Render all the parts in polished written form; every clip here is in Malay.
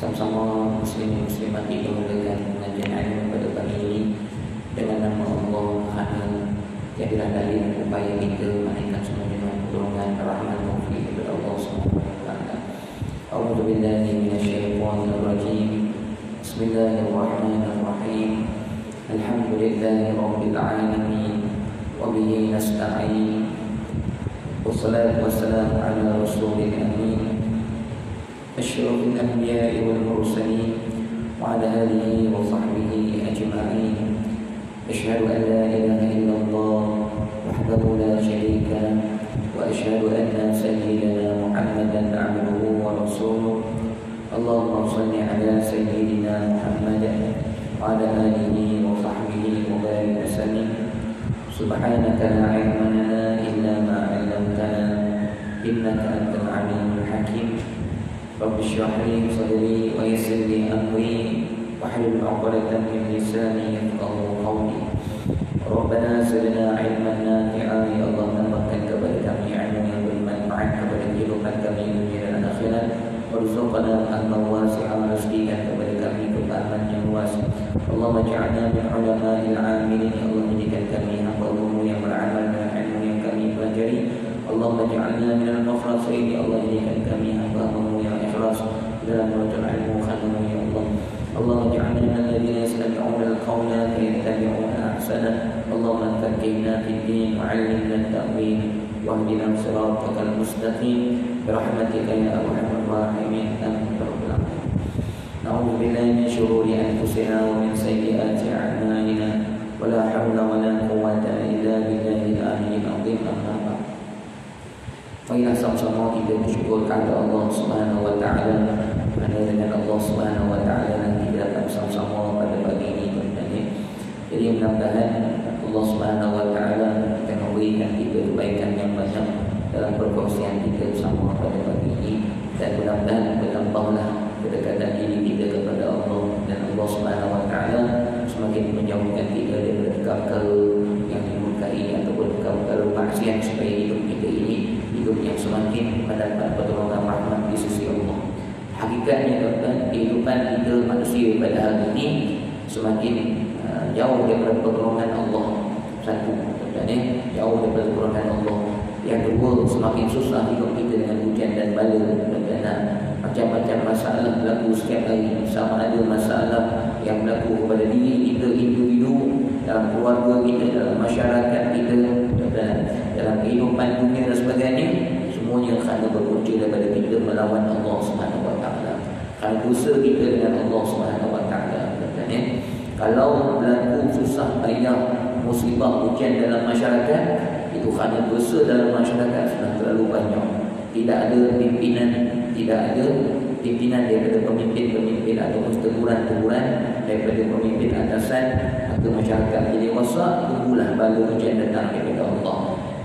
Sama-sama muslim muslimat itu mengadakan pengajian ilmu pada pagi ini dengan nama Allah Subhanahu jadilah dalil upaya kita menaikkan semuanya pertolongan rahmat taufik daripada Allah Subhanahu wa taala. A'udzu billahi minasyaitonir rajim. Bismillahirrahmanirrahim. Alhamdulillahi rabbil alamin wa bihi nasta'in. Wassalatu wassalamu ala rasulil amin. أشرف الأنبياء والمرسلين وعلى آله وصحبه أجمعين. أشهد أن لا إله إلا الله وحده لا شريك له وأشهد أن سيدنا محمدا عبده ورسوله. اللهم صل على سيدنا محمد وعلى آله وصحبه وبارك وسلم. سبحانك لا علم لنا إلا ما علمتنا إنك أنت العليم الحكيم. رب اشرح لي صدري ويسر لي أمري واحلل عقدة من لساني يفقهوا قولي. ربنا زدنا علما نافعا يا الله tambahkan kepada kami ilmu yang bermanfaat kepada kehidupan kami dunia dan akhirat. Warzuqna ilman wasi'an, rezekikan kepada kami kefahaman yang luas. Allahumma ja'alna min ulama'il 'amilin, Allah jadikan kami hamba-Mu yang beramal dengan ilmu yang kami pelajari. Allahumma ja'alna minal mukhlasin, Allah jadikan kami hamba-Mu yang ikhlas dalam menuntut ilmu khanamu ya Allah. Allahumma ja'alna minal ladzina yastami'una al-qawla fayattabi'una ahsana. Allahumma faqqihna fid-din wa 'allimna at-ta'wil wahdina siratal mustaqim birahmatika ya arhamar rahimin. Amin ya rabbal alamin. Na'udzu billahi min shururi anfusina wa min sayyiati a'malina wa la hawla wa la quwwata illa billahil aliyyil 'azim. Amma ba'd. Marilah sama-sama kita bersyukur kepada Allah Subhanahu wa taala kerana dengan Allah Subhanahu wa taala nanti kita akan bersama-sama pada pagi ini tuan-tuan. Jadi mudah-mudahan Allah Subhanahu wa taala akan memberikan kita kebaikan yang banyak dalam perkongsian kita bersama pada pagi ini, dan mudah-mudahan bertambahlah kedekatan diri kita kepada Allah, dan Allah Subhanahu wa taala semakin menjauhkan kita daripada perkara yang dimurkai ataupun perkara maksiat, supaya hidup kita ini hidup yang semakin mendapat pertolongan rahmat di sisi Allah. Hakikatnya tuan-tuan, kehidupan kita manusia pada hari ini semakin jauh daripada pertolongan Allah. Satu, tuan-tuan, jauh daripada pertolongan Allah. Yang kedua, semakin susah hidup kita dengan hujan dan bala, tuan-tuan. Macam-macam masalah berlaku setiap hari. Sama ada masalah yang berlaku kepada diri kita individu, dalam keluarga kita, dalam masyarakat kita, dalam kehidupan dunia dan sebagainya, semuanya kerana berpunca daripada kita melawan Allah Subhanahu wa taala. Kerana dosa kita dengan Allah Subhanahu wa taala. Kalau berlaku susah payah musibah hujan dalam masyarakat, itu kerana dosa dalam masyarakat sudah terlalu banyak. Tidak ada pimpinan daripada pemimpin-pemimpin ataupun teguran-teguran daripada pemimpin atasan, maka masyarakat jadi rosak, tunggulah bala hujan datang daripada Allah.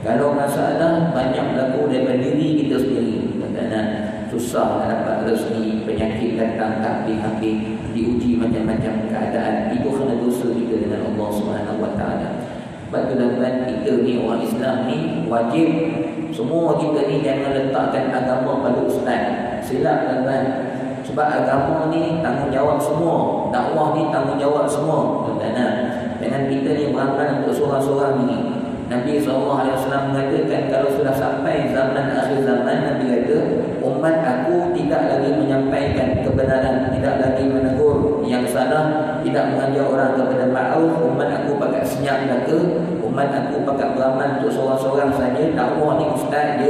Kalau masalah banyak berlaku daripada diri kita sendiri, dan susah nak dapat rezeki, penyakit datang tak habis-habis, diuji macam-macam keadaan, itu kerana dosa kita dengan Allah Subhanahu wa taala. Sebab tu tuan-tuan, kita ni orang Islam ni wajib semua kita ni jangan letakkan agama pada ustaz. Silap tuan-tuan. Sebab agama ni tanggungjawab semua, dakwah ni tanggungjawab semua, tuan-tuan. Jangan kita ni beramal untuk seorang-seorang ni. Nabi SAW mengatakan kalau sudah sampai zaman akhir zaman, Nabi kata umat aku tidak lagi menyampaikan kebenaran, tidak lagi menegur yang salah, tidak mengajar orang kepada ma'ruf. Umat aku pakai senyap belaka, umat aku pakai beramal untuk seorang-seorang saja. Dakwah ni ustaz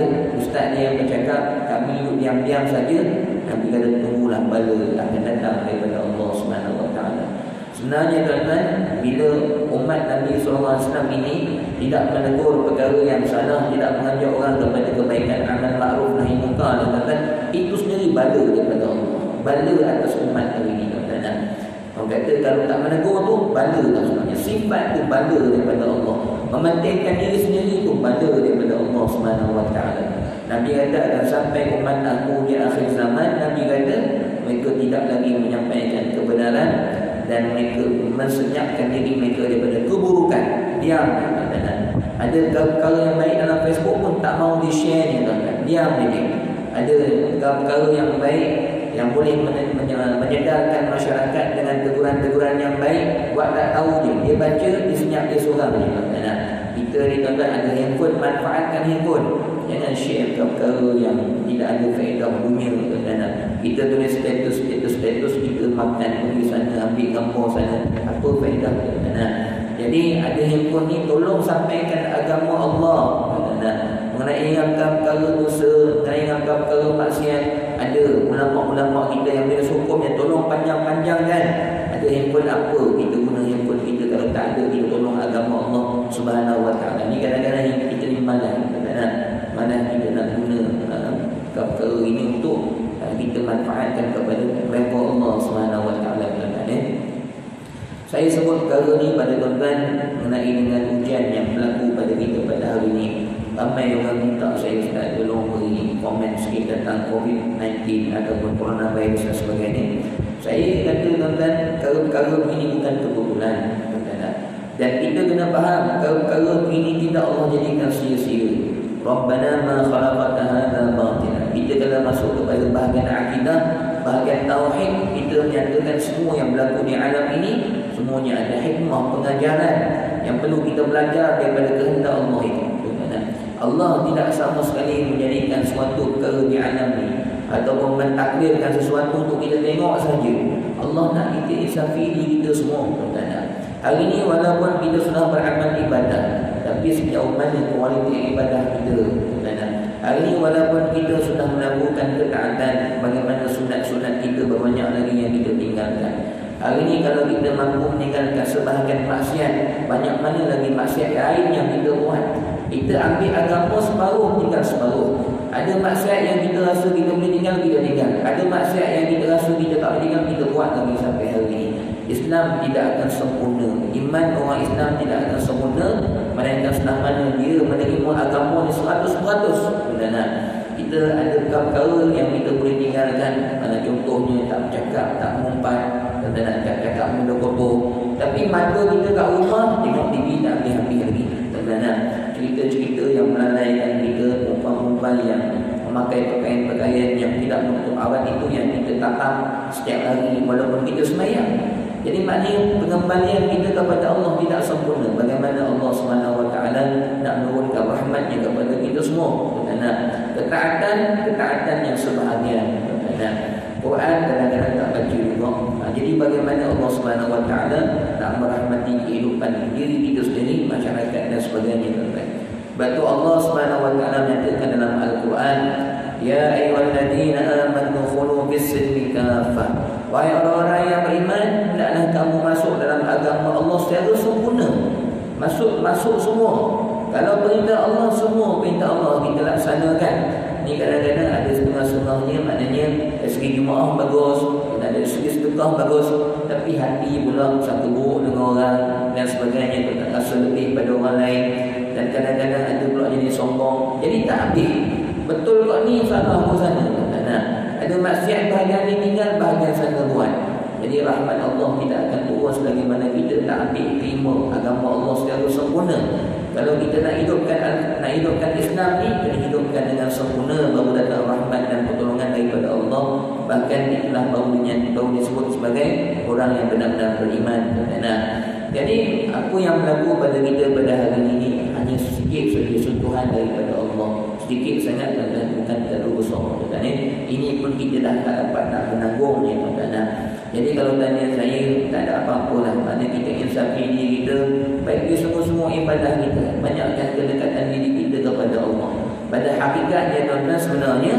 dia yang bercakap, kami duduk diam-diam saja. Nabi kata tunggulah bala akan datang daripada Allah Subhanahu wa taala. Sebenarnya tuan-tuan, bila umat Nabi SAW ini tidak menegur perkara yang salah, tidak mengajar orang kepada kebaikan, amal ma'ruf nahi munkar, tuan-tuan, itu sendiri bala daripada Allah, bala atas umat hari ini, tuan-tuan. Orang kata kalau tak menegur tu bala tak sebenarnya, sifat tu bala daripada Allah, mementingkan diri sendiri tu bala daripada Allah Subhanahu wa taala. Nabi kata akan sampai umat aku di akhir zaman, Nabi kata mereka tidak lagi menyampaikan kebenaran dan mereka mensenyapkan diri mereka daripada keburukan. Diam, tuan-tuan. Ada perkara yang baik dalam Facebook pun tak mau di-share ni, tuan-tuan. Diam dia. Ada perkara yang baik yang boleh menyedarkan masyarakat dengan teguran-teguran yang baik. Buat tak tahu je, dia baca, dia senyap, dia seorang je. Kita ni tuan-tuan ada handphone, manfaatkan handphone. Jangan share perkara yang tidak ada faedah dunia. Kita tulis status, kita makan pergi sana, ambil gambar sana, apa faedah? Jadi ada handphone ni tolong sampaikan agama Allah. Mengenai perkara dosa, mengenai perkara maksiat, ada ulama-ulama kita yang boleh hukum yang tolong panjang-panjangkan. Ada handphone apa, kita guna handphone kita. Kalau tak ada, kita tolong agama Allah Subhanahu Wa Taala. Ni kadang-kadang yang kita ni malas kita nak guna perkara ini untuk kita manfaatkan kepada mereka Allah Subhanahu Wa Taala. Saya sebut perkara ni pada tuan-tuan mengenai dengan ujian yang berlaku pada kita pada hari ini. Ramai orang minta saya Ustaz tolong beri komen sikit tentang COVID-19 ataupun coronavirus dan sebagainya. Saya kata tuan-tuan, perkara-perkara begini bukan kebetulan. Dan kita kena faham perkara begini tidak Allah jadikan sia-sia. Rabbana ma khalaqta hadza batila. Kita kalau masuk kepada bahagian akidah, bahagian tauhid, kita menyatakan semua yang berlaku di alam ini semuanya ada hikmah, pengajaran yang perlu kita belajar daripada kehendak Allah itu. Allah tidak sama sekali menjadikan suatu perkara di alam ini ataupun mentakdirkan sesuatu untuk kita tengok saja. Allah nak kita insafi diri kita semua. Hari ini walaupun kita sudah beramal ibadah, tapi sejauh mana kualiti ibadah kita? Hari ini walaupun kita sudah melakukan ketaatan, bagaimana sunat-sunat kita berbanyak lagi yang kita tinggalkan. Hari ini kalau kita mampu meninggalkan sebahagian maksiat, banyak mana lagi maksiat lain yang kita buat. Kita ambil agama separuh, tinggal separuh. Ada maksiat yang kita rasa kita boleh tinggal, kita tinggal. Ada maksiat yang kita rasa kita tak boleh tinggal, kita buat lagi sampai hari ini. Islam tidak akan sempurna. Iman orang Islam tidak akan sempurna melainkan selama mana dia menerima agama ni 100%. Kita ada perkara yang kita boleh tinggalkan. Contohnya tak bercakap, tak mengumpat, tak cakap benda kotor. Tapi mata kita kat rumah tengok TV tak habis-habis lagi. Cerita-cerita yang melalaikan kita, perempuan-perempuan yang memakai pakaian-pakaian yang tidak menutup aurat itu yang kita tatap setiap hari walaupun kita sembahyang. Jadi maknanya pengembalian kita kepada Allah tidak sempurna. Bagaimana Allah SWT nak menurunkan rahmatnya kepada kita semua. Ketaatan yang sebahagian. Quran kadang-kadang tak baca juga. Jadi bagaimana Allah SWT nak merahmati kehidupan diri kita sendiri, masyarakat dan sebagainya. Sebab tu Allah SWT menyatakan dalam Al-Quran, Ya ayyuhalladzina amanu khulu bis-silmi kaffah. Wahai orang-orang yang beriman, hendaklah kamu masuk dalam agama Allah secara sempurna. Masuk semua. Kalau perintah Allah, semua perintah Allah kita laksanakan. Ni kadang-kadang ada setengah-setengahnya, maknanya dari segi jemaah bagus, dari segi sedekah bagus, tapi hati pula satu buruk dengan orang dan sebagainya, tak rasa lebih pada orang lain. Dan kadang-kadang ada pula jenis sombong. Jadi tak habis. Betul kok ni, salah pun sana. Ada maksiat bahagian ni tinggal, bahagian sana buat. Jadi rahmat Allah tidak akan turun selagi mana kita tak ambil terima agama Allah secara sempurna. Kalau kita nak hidupkan Islam ni, kena hidupkan dengan sempurna, baru datang rahmat dan pertolongan daripada Allah. Bahkan itulah baru disebut sebagai orang yang benar-benar beriman. Jadi apa yang berlaku pada kita pada hari ini hanya sedikit saja sentuhan daripada Allah. Sedikit sangat dan bukan terlalu besar. Ini pun kita dah tak dapat nak menanggungnya. Jadi kalau tanya saya, tak ada apa-apa lah. Maknanya kita insafi diri kita, baik di semua ibadah kita, banyakkan kedekatan diri kita kepada Allah. Pada hakikatnya tuan-tuan, sebenarnya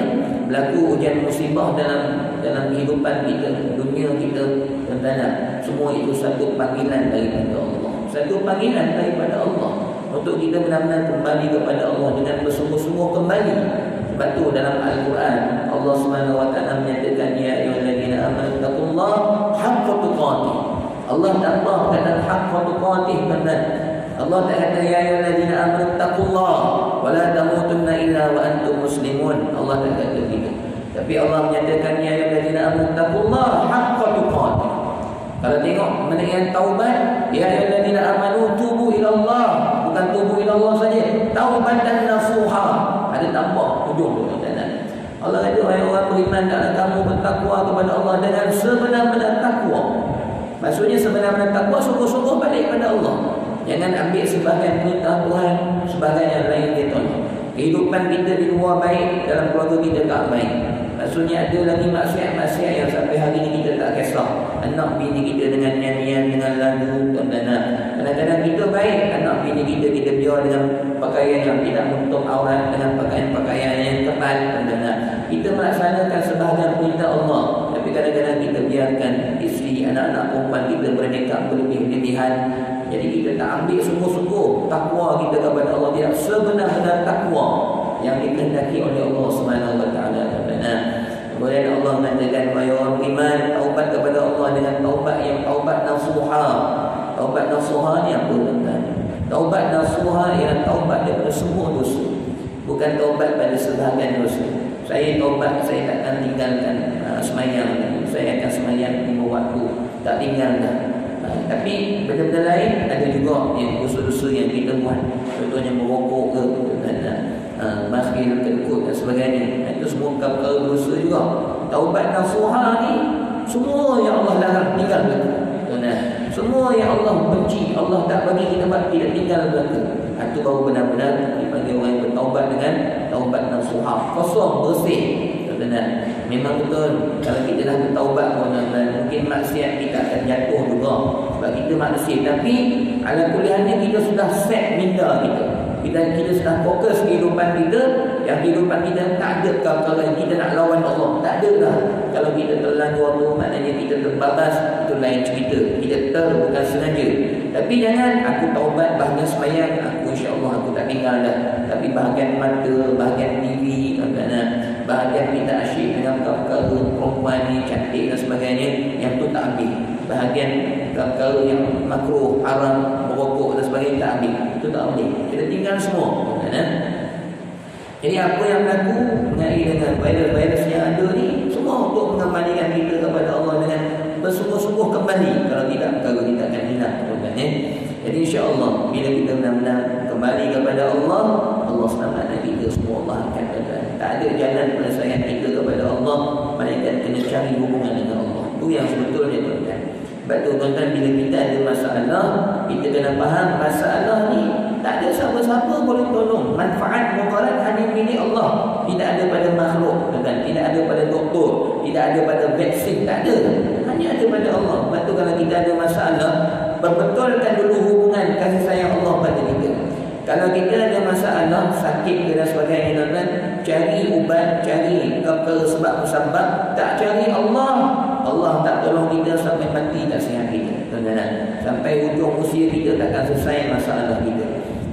berlaku ujian musibah dalam kehidupan kita, dunia kita, tuan-tuan, semua itu satu panggilan daripada Allah. Satu panggilan daripada Allah untuk kita benar-benar kembali kepada Allah dengan bersungguh-sungguh kembali. Sebab tu dalam Al-Quran Allah SWT menyatakan, Ya ayyuhalladzina amanu taqullaha haqqa tuqatih. Allah tambahkan dalam haqqa tuqatih, benar. Allah tak kata ya ayyuhalladzina amanu taqullaha wa la tamutunna illa wa antum muslimun. Allah tak kata begitu. Tapi Allah menyatakan ya ayyuhalladzina amanu taqullaha haqqa tuqatih. Kalau tengok menaikkan taubat, ya ayyuhalladzina amanu tubu ila Allah, bukan tubu ila Allah saja, taubatan nasuha. Ada tambah hujung tu. Allah kata wahai orang beriman, hendaklah kamu bertakwa kepada Allah dengan sebenar-benar takwa. Maksudnya sebenar-benar takwa, sungguh-sungguh balik kepada Allah. Jangan ambil sebahagian perintah Tuhan, sebahagian yang lain dia tolong. Kehidupan kita di luar baik, dalam keluarga kita tak baik. Maksudnya ada lagi maksiat-maksiat yang sampai hari ini kita tak kisah. Anak bini kita dengan nyanyian, dengan lagu, tuan-tuan. Kadang-kadang kita baik, anak bini kita biar dengan pakaian yang tidak menutup aurat, dengan pakaian-pakaian yang tebal, tuan-tuan. Kita melaksanakan sebahagian perintah Allah, tapi kadang-kadang kita biarkan isteri, anak-anak perempuan kita bernekap berlebih-lebihan. Jadi kita tak ambil sungguh-sungguh takwa kita kepada Allah, tidak sebenar-benar takwa yang dikehendaki oleh Allah Subhanahu wa taala. Kemudian Allah mengatakan wa iman, taubat kepada Allah dengan taubat yang taubat nasuha. Taubat nasuha ni apa tuan-tuan? Taubat nasuha ialah taubat daripada semua dosa, bukan taubat pada sebahagian dosa. Saya taubat, saya takkan tinggalkan semayang, saya akan semayang 5 waktu, tak tinggal dah. Tapi benda-benda lain ada juga yang dosa-dosa yang kita buat. Contohnya merokok ke, bakhil, kedekut dan sebagainya. Itu semua perkara dosa juga. Taubat nasuha ni semua yang Allah larang tinggal belaka. Semua yang Allah benci, Allah tak bagi kita buat, tidak tinggal belaka. Itu baru benar-benar dipanggil orang yang bertaubat dengan taubat nasuha. Kosong, bersih. Memang betul kalau kita dah bertaubat pun mungkin maksiat kita akan jatuh juga sebab kita manusia, tapi ala kuliahnya kita sudah set minda kita sudah fokus kehidupan kita, yang kehidupan kita tak ada perkara yang kita nak lawan Allah, tak ada lah. Kalau kita terlanggar tu maknanya kita terbabas, itu lain cerita, kita bukan sengaja. Tapi jangan aku taubat bahagian semayang, aku insya-Allah aku tak tinggal dah, tapi bahagian mata, bahagian TV, bahagian kita asyik dengan perkara perempuan ni cantik dan sebagainya, yang tu tak ambil. Bahagian perkara yang makruh, haram, merokok dan sebagainya tak ambil, itu tak boleh, kita tinggal semua. Jadi apa yang berlaku mengenai dengan virus-virus yang ada ni, semua untuk mengembalikan kita kepada Allah dengan bersungguh-sungguh kembali. Kalau tidak, perkara kita akan hilang. Jadi insya-Allah bila kita benar-benar kembali kepada Allah, Allah selamatkan kita semua. Allah akan tak ada jalan penyelesaian kita kepada Allah, melainkan kena cari hubungan dengan Allah. Itu yang sebetulnya tuan-tuan. Sebab tu tuan-tuan, bila kita ada masalah, kita kena faham masalah ni tak ada siapa-siapa boleh tolong. Manfaat mudarat hanya milik Allah, tidak ada pada makhluk, tuan-tuan. Tidak ada pada doktor, tidak ada pada vaksin, tak ada. Hanya ada pada Allah. Sebab tu kalau kita ada masalah, perbetulkan dulu hubungan kasih sayang Allah pada kita. Kalau kita ada masalah, sakit dan sebagainya, tuan-tuan, cari ubat, cari perkara sebab musabab, tak cari Allah, Allah tak tolong kita sampai mati tak sihat kita, tuan-tuan. Sampai hujung usia kita takkan selesai masalah kita.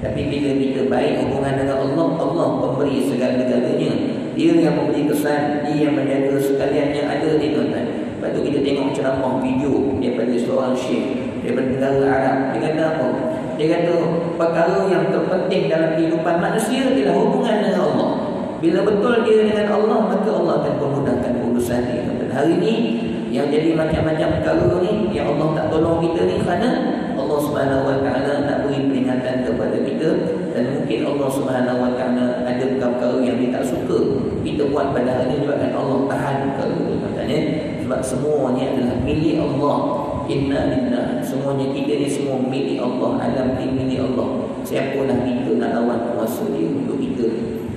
Tapi bila kita baik hubungan dengan Allah, Allah memberi segala-galanya. Dia yang memberi kesan, dia yang menjaga sekalian yang ada ni, tuan-tuan. Lepas tu kita tengok ceramah video daripada seorang syekh daripada negara Arab. Dia kata apa? Dia kata perkara yang terpenting dalam kehidupan manusia adalah hubungan dengan Allah. Bila betul dia dengan Allah, maka Allah akan memudahkan urusan dia. Dan hari ini yang jadi macam-macam perkara ni yang Allah tak tolong kita ni, kerana Allah Subhanahu wa taala nak beri peringatan kepada kita, dan mungkin Allah Subhanahu wa taala ada perkara yang dia tak suka kita buat pada hari ini, sebabkan Allah tahan perkara itu, katanya. Sebab semuanya adalah milik Allah. Inna lillah, semuanya kita ni semua milik Allah, alam ni milik Allah. Siapalah kita nak lawan kuasa dia untuk kita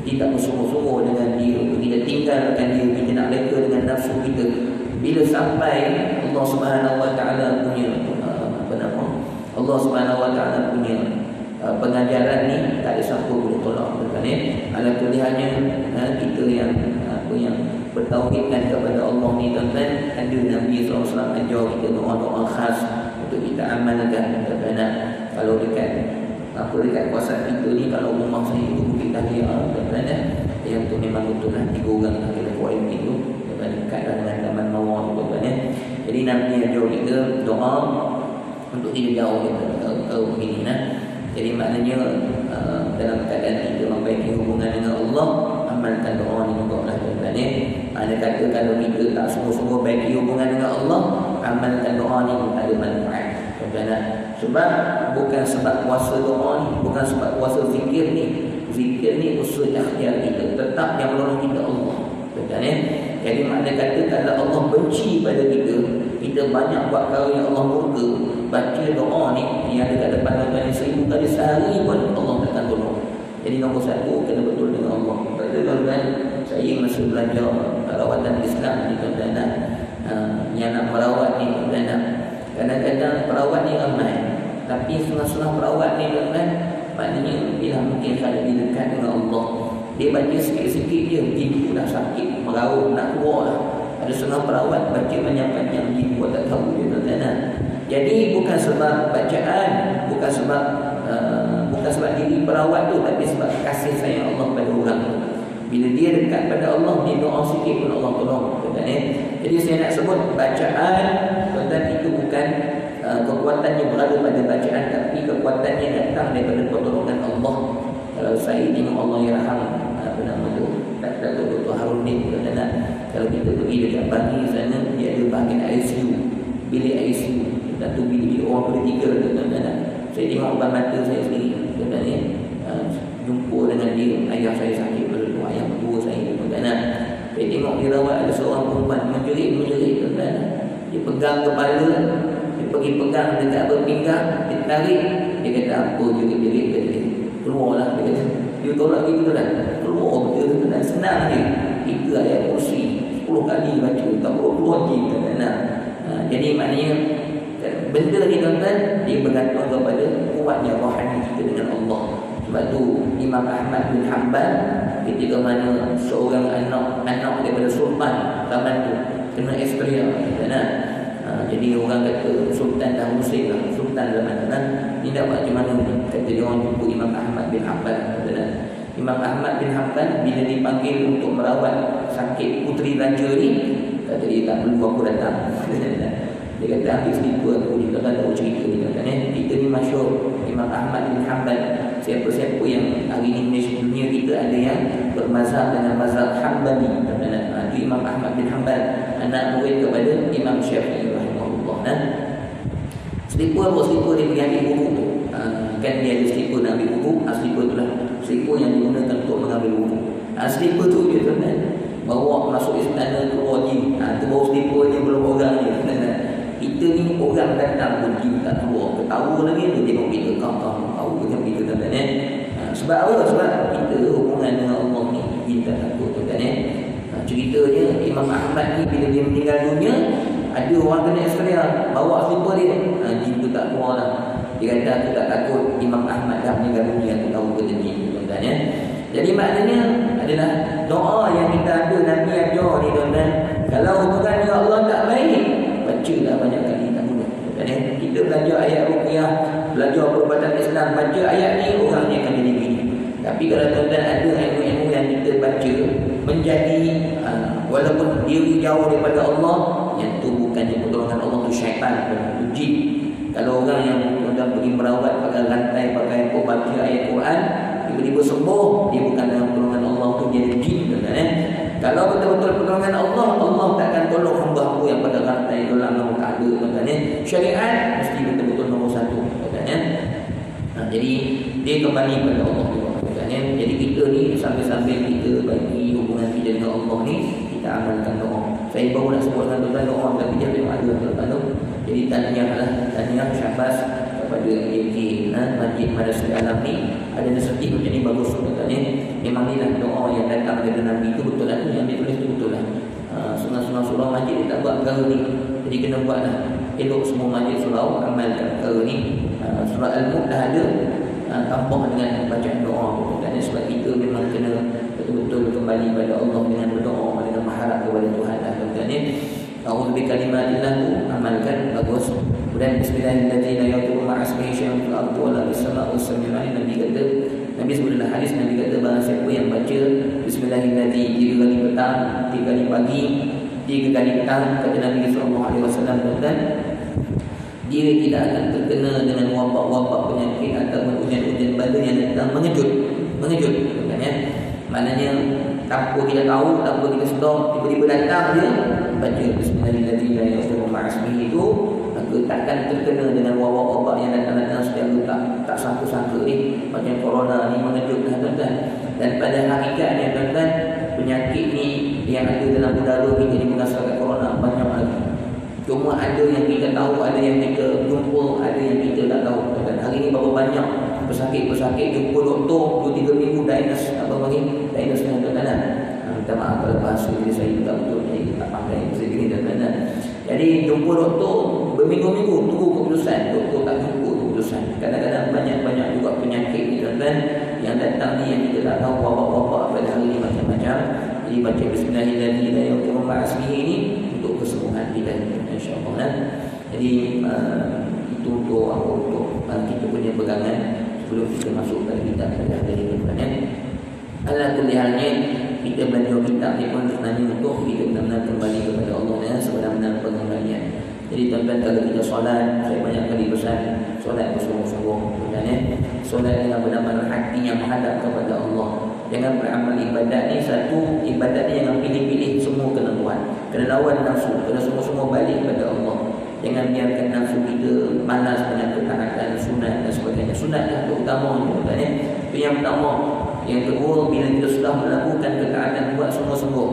tidak bersungguh-sungguh dengan dia, untuk kita tinggalkan dia, kita nak reka dengan nafsu kita. Bila sampai Allah Subhanahu wa taala punya Allah Subhanahu wa taala punya pengajaran ni, tak ada siapa boleh tolak, kan? Ala kuliahnya kita yang bertauhidkan kepada Allah ni, tuan-tuan, ada Nabi SAW ajar kita doa-doa khas untuk kita amalkan, tuan-tuan. Kalau dekat kawasan kita ni, kalau rumah saya itu Bukit Dahlia, tuan-tuan, yang tu memang betul lah 3 orang lah kita buat itu, tuan-tuan, dekat dengan Taman Mawar, tuan-tuan. Jadi Nabi ajar kita doa untuk kita jauh kita begini, Jadi maknanya dalam keadaan kita memperbaiki hubungan dengan Allah, amalkan doa ni juga lah, tuan-tuan. Ada kata kalau kita tak sungguh-sungguh baiki hubungan dengan Allah, amalkan doa ni pun tak ada manfaat, tuan-tuan. Sebab bukan sebab kuasa doa ni, bukan sebab kuasa zikir ni. Zikir ni usul ikhtiar kita, tetap yang menolong kita Allah, tuan-tuan. Jadi makna kata kalau Allah benci pada kita, kita banyak buat perkara yang Allah murka, baca doa ni yang ada kat depan tuan-tuan 1000 kali sehari pun Allah takkan tolong. Jadi nombor satu kena betul dengan Allah. Kata tuan-tuan, saya masa belajar rawatan Islam ni tuan-tuan, yang nak merawat ni tuan-tuan, kadang-kadang perawat ni ramai, tapi setengah-setengah perawat ni tuan-tuan, maknanya bila mungkin kalau dia dekat dengan Allah, dia baca sikit-sikit je, jiwa dah sakit, meraut, nak keluar lah. Ada setengah perawat baca panjang-panjang, jiwa tak tahu dia tuan-tuan. Jadi bukan sebab bacaan, bukan sebab diri perawat tu, tapi sebab kasih sayang Allah pada orang tu. Bila dia dekat pada Allah, dia doa sikit pun Allah tolong tuan-tuan. Jadi saya nak sebut bacaan tuan-tuan itu bukan kekuatannya berada pada bacaan, tapi kekuatannya datang daripada pertolongan Allah. Kalau saya tengok Allah yang raham, apa nama tu, Dr. Harudin tuan-tuan, kalau kita pergi dekat Bangi sana, dia ada bahagian ICU, bilik ICU. Satu bilik orang boleh 3 tuan-tuan. Saya tengok depan mata saya sendiri tuan-tuan, jumpa dengan dia, ayah saya sakit pada tu, ayah kedua saya tuan-tuan. Saya tengok dia rawat, ada seorang perempuan menjerit tuan-tuan. Dia pegang kepala, dia pergi pegang dekat berpinggang, dia tarik, dia kata apa jerit-jerit dia. Keluarlah dia kata. Dia tolak gitu kan. Keluar dia tuan-tuan, senang je. 3 ayat kursi 10 kali baca, tak perlu keluar je tuan-tuan. Jadi maknanya benda ni tuan-tuan, dia bergantung kepada kuatnya rohani kita dengan Allah. Sebab tu Imam Ahmad bin Hanbal ketika mana seorang anak daripada sultan zaman tu kena eksperimen tuan-tuan. Jadi orang kata sultan dah muslim lah, sultan zaman tu kan, ni dah buat macam mana ni? Kata dia orang jumpa Imam Ahmad bin Hanbal tuan-tuan. Imam Ahmad bin Hanbal bila dipanggil untuk merawat sakit puteri raja ni, kata dia tak perlu aku datang. Dia kata ambil selipar aku, dia tak tahu cerita ni tuan-tuan. Kita ni masyhur Imam Ahmad bin Hanbal. Siapa-siapa yang hari ini dunia kita ada yang bermazhab dengan mazhab Hanbali tuan-tuan. Itu Imam Ahmad bin Hanbal, anak murid kepada Imam Syafi'i rahimahullah. Selipar dia pergi ambil wudu. Kan dia ada selipar nak ambil wudu, selipar tu lah selipar yang digunakan untuk mengambil wudu. Selipar tu dia tuan-tuan bawa masuk istana, keluar je. Tu bawa selipar je, belum orang je tuan-tuan. Kita ni orang datang pun kita tak keluar, ketawa lagi tu tengok kita kau tahu macam kita tuan-tuan. Sebab apa? Sebab kita hubungan dengan Allah ni kita takut tuan-tuan. Ceritanya Imam Ahmad ni bila dia meninggal dunia, ada orang kena eksperimen, bawa selipar dia, jin tu tak keluar lah. Dia kata aku tak takut, Imam Ahmad dah meninggal dunia, aku tahu kata jin tuan-tuan. Jadi maknanya adalah doa yang kita ada, Nabi ajar ni tuan-tuan. Kalau hubungan dengan Allah tak baik, bacalah banyak kali tak guna. Kita belajar ayat ruqyah, belajar perubatan Islam, baca ayat ni orangnya akan jadi begini. Tapi kalau tuan-tuan ada ilmu-ilmu yang kita baca menjadi walaupun dia jauh daripada Allah, yang tu bukannya pertolongan Allah, tu syaitan, tu jin. Kalau orang yang tuan-tuan pergi merawat pakai rantai, pakai apa, baca ayat Quran, tiba-tiba sembuh, dia bukan dengan pertolongan Allah, tu jadi jin tuan-tuan. Kalau betul-betul pertolongan Allah, Allah takkan tolong hamba-hamba yang pada rantai dalam nama tak ada tuan-tuan. Syariat mesti betul-betul nombor 1 tuan-tuan. Jadi dia kembali pada Allah tuan-tuan. Jadi kita ni sambil-sambil kita bagi hubungan kita dengan Allah ni, kita amalkan doa. Saya baru nak sebut dengan tuan-tuan doa, tapi dia memang ada tuan-tuan tu. Jadi tahniah syabas kepada AK Masjid Madrasah Alam ni, ada seperti macam ni bagus tuan-tuan. Memang ni lah doa yang datang dari Nabi tu betul lah, tu yang dia tulis tu betul lah. Sunah-sunah surau masjid dia tak buat perkara ni, jadi kena buat lah. Elok semua masjid surau amalkan perkara ni. Surah Al-Mulk dah ada, tambah dengan bacaan doa tuan-tuan. Sebab kita memang kena betul-betul kembali pada Allah dengan berdoa, dengan mengharap kepada Tuhan lah tuan-tuan. A'udzu bikalimatillah tu amalkan bagus. Kemudian bismillahirrahmanirrahim, la yadurru ma'a ismihi syai'un fil ardi wa la fis sama'i was-sami'ul 'alim. Nabi sebut dalam hadis, Nabi kata barang siapa yang baca bismillahirrahmanirrahim 3 kali petang, 3 kali pagi, 3 kali petang, kata Nabi sallallahu alaihi wasallam tuan-tuan, dia tidak akan terkena dengan wabak-wabak penyakit ataupun ujian-ujian badan yang datang mengejut tuan-tuan ya. Maknanya tanpa kita tahu, tanpa kita sedar, tiba-tiba datang dia baca bismillahirrahmanirrahim itu, maka takkan terkena dengan wabak-wabak yang datang-datang secara tak sangka-sangka ni, macam corona ni mengejutkan tuan-tuan. Dan pada hakikatnya tuan-tuan, penyakit ni yang ada dalam udara kita ni berdasarkan corona banyak lagi. Cuma ada yang kita tahu, ada yang kita jumpa, ada yang kita tak tahu. Dan hari ni berapa banyak pesakit-pesakit jumpa doktor 2-3 minggu diagnose apa bagi diagnose dengan tuan-tuan. Minta maaf kalau bahasa dia saya tak betul, jadi tak pakai bahasa ini tuan-tuan. Jadi jumpa doktor berminggu-minggu tunggu keputusan, doktor tak jumpa keputusan. Kadang-kadang banyak juga penyakit ni tuan-tuan yang datang ni yang kita tak tahu wabak-wabak pada hari ni macam-macam. Jadi baca bismillahirrahmanirrahim ini untuk kesembuhan kita insya-Allah. Jadi itu untuk kita punya pegangan sebelum kita masuk pada kitab dari tuan-tuan. Ala kulli halnya kita belajar kitab ni pun sebenarnya untuk kita benar-benar kembali kepada Allah dan sebenar-benar pengembalian. Jadi tuan-tuan kalau kita solat, saya banyak kali pesan solat bersungguh-sungguh tuan-tuan. Solat dengan benar-benar hati yang menghadap kepada Allah. Jangan beramal ibadat ni satu ibadat ni jangan pilih-pilih, semua kena buat. Kena lawan nafsu, kena semua-semua balik kepada Allah. Jangan biarkan nafsu kita malas dengan ketaatan sunat dan sebagainya. Sunat dah terutama tuan-tuan. Itu yang pertama. Yang kedua, bila kita sudah melakukan ketaatan buat sungguh-sungguh.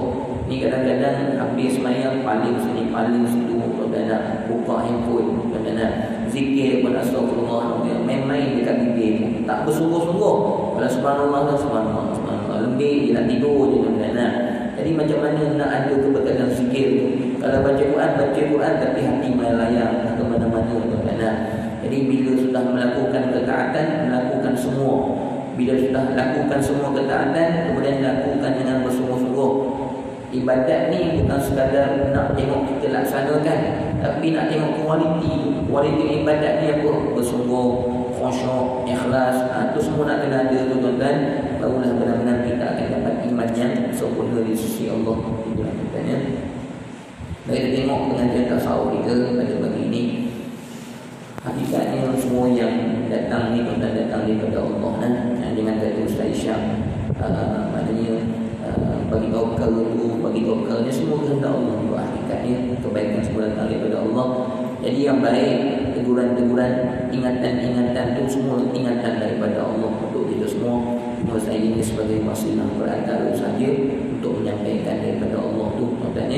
Ni kadang-kadang habis semayang paling sini paling situ tuan-tuan nak buka handphone tuan-tuan nak zikir pun astagfirullah, main-main dekat bibir pun tak bersungguh-sungguh. Kalau subhanallah subhanallah lembik dia nak tidur je tuan-tuan. Jadi macam mana nak ada keberkatan zikir tu? Kalau baca Quran tapi hati main layang ke mana-mana tuan-tuan. Jadi bila sudah melakukan ketaatan, melakukan semua. Bila sudah lakukan semua ketaatan, kemudian lakukan dengan bersungguh-sungguh. Ibadat ni bukan sekadar nak tengok kita laksanakan, tapi nak tengok kualiti ibadat ni apa? Bersungguh, khusyuk, ikhlas. Itu semua nak kena ada tu tuan-tuan. Barulah benar-benar kita akan dapat iman yang sempurna di sisi Allah. Tuan-tuan. Baik, tengok pengajian tasawuf kita pada pagi ini. Hakikatnya semua yang datang ni tuan-tuan datang daripada Allah. Dengan kata Ustaz Isyam, maknanya bagi tahu perkara tu, bagi tahu perkara ni semua kehendak Allah. Hakikatnya kebaikan semua datang daripada Allah. Jadi yang baik, teguran-teguran, ingatan-ingatan tu semua ingatan daripada Allah untuk kita semua. Cuma saya ini sebagai wasilah perantara saja untuk menyampaikan daripada Allah tu tuan-tuan.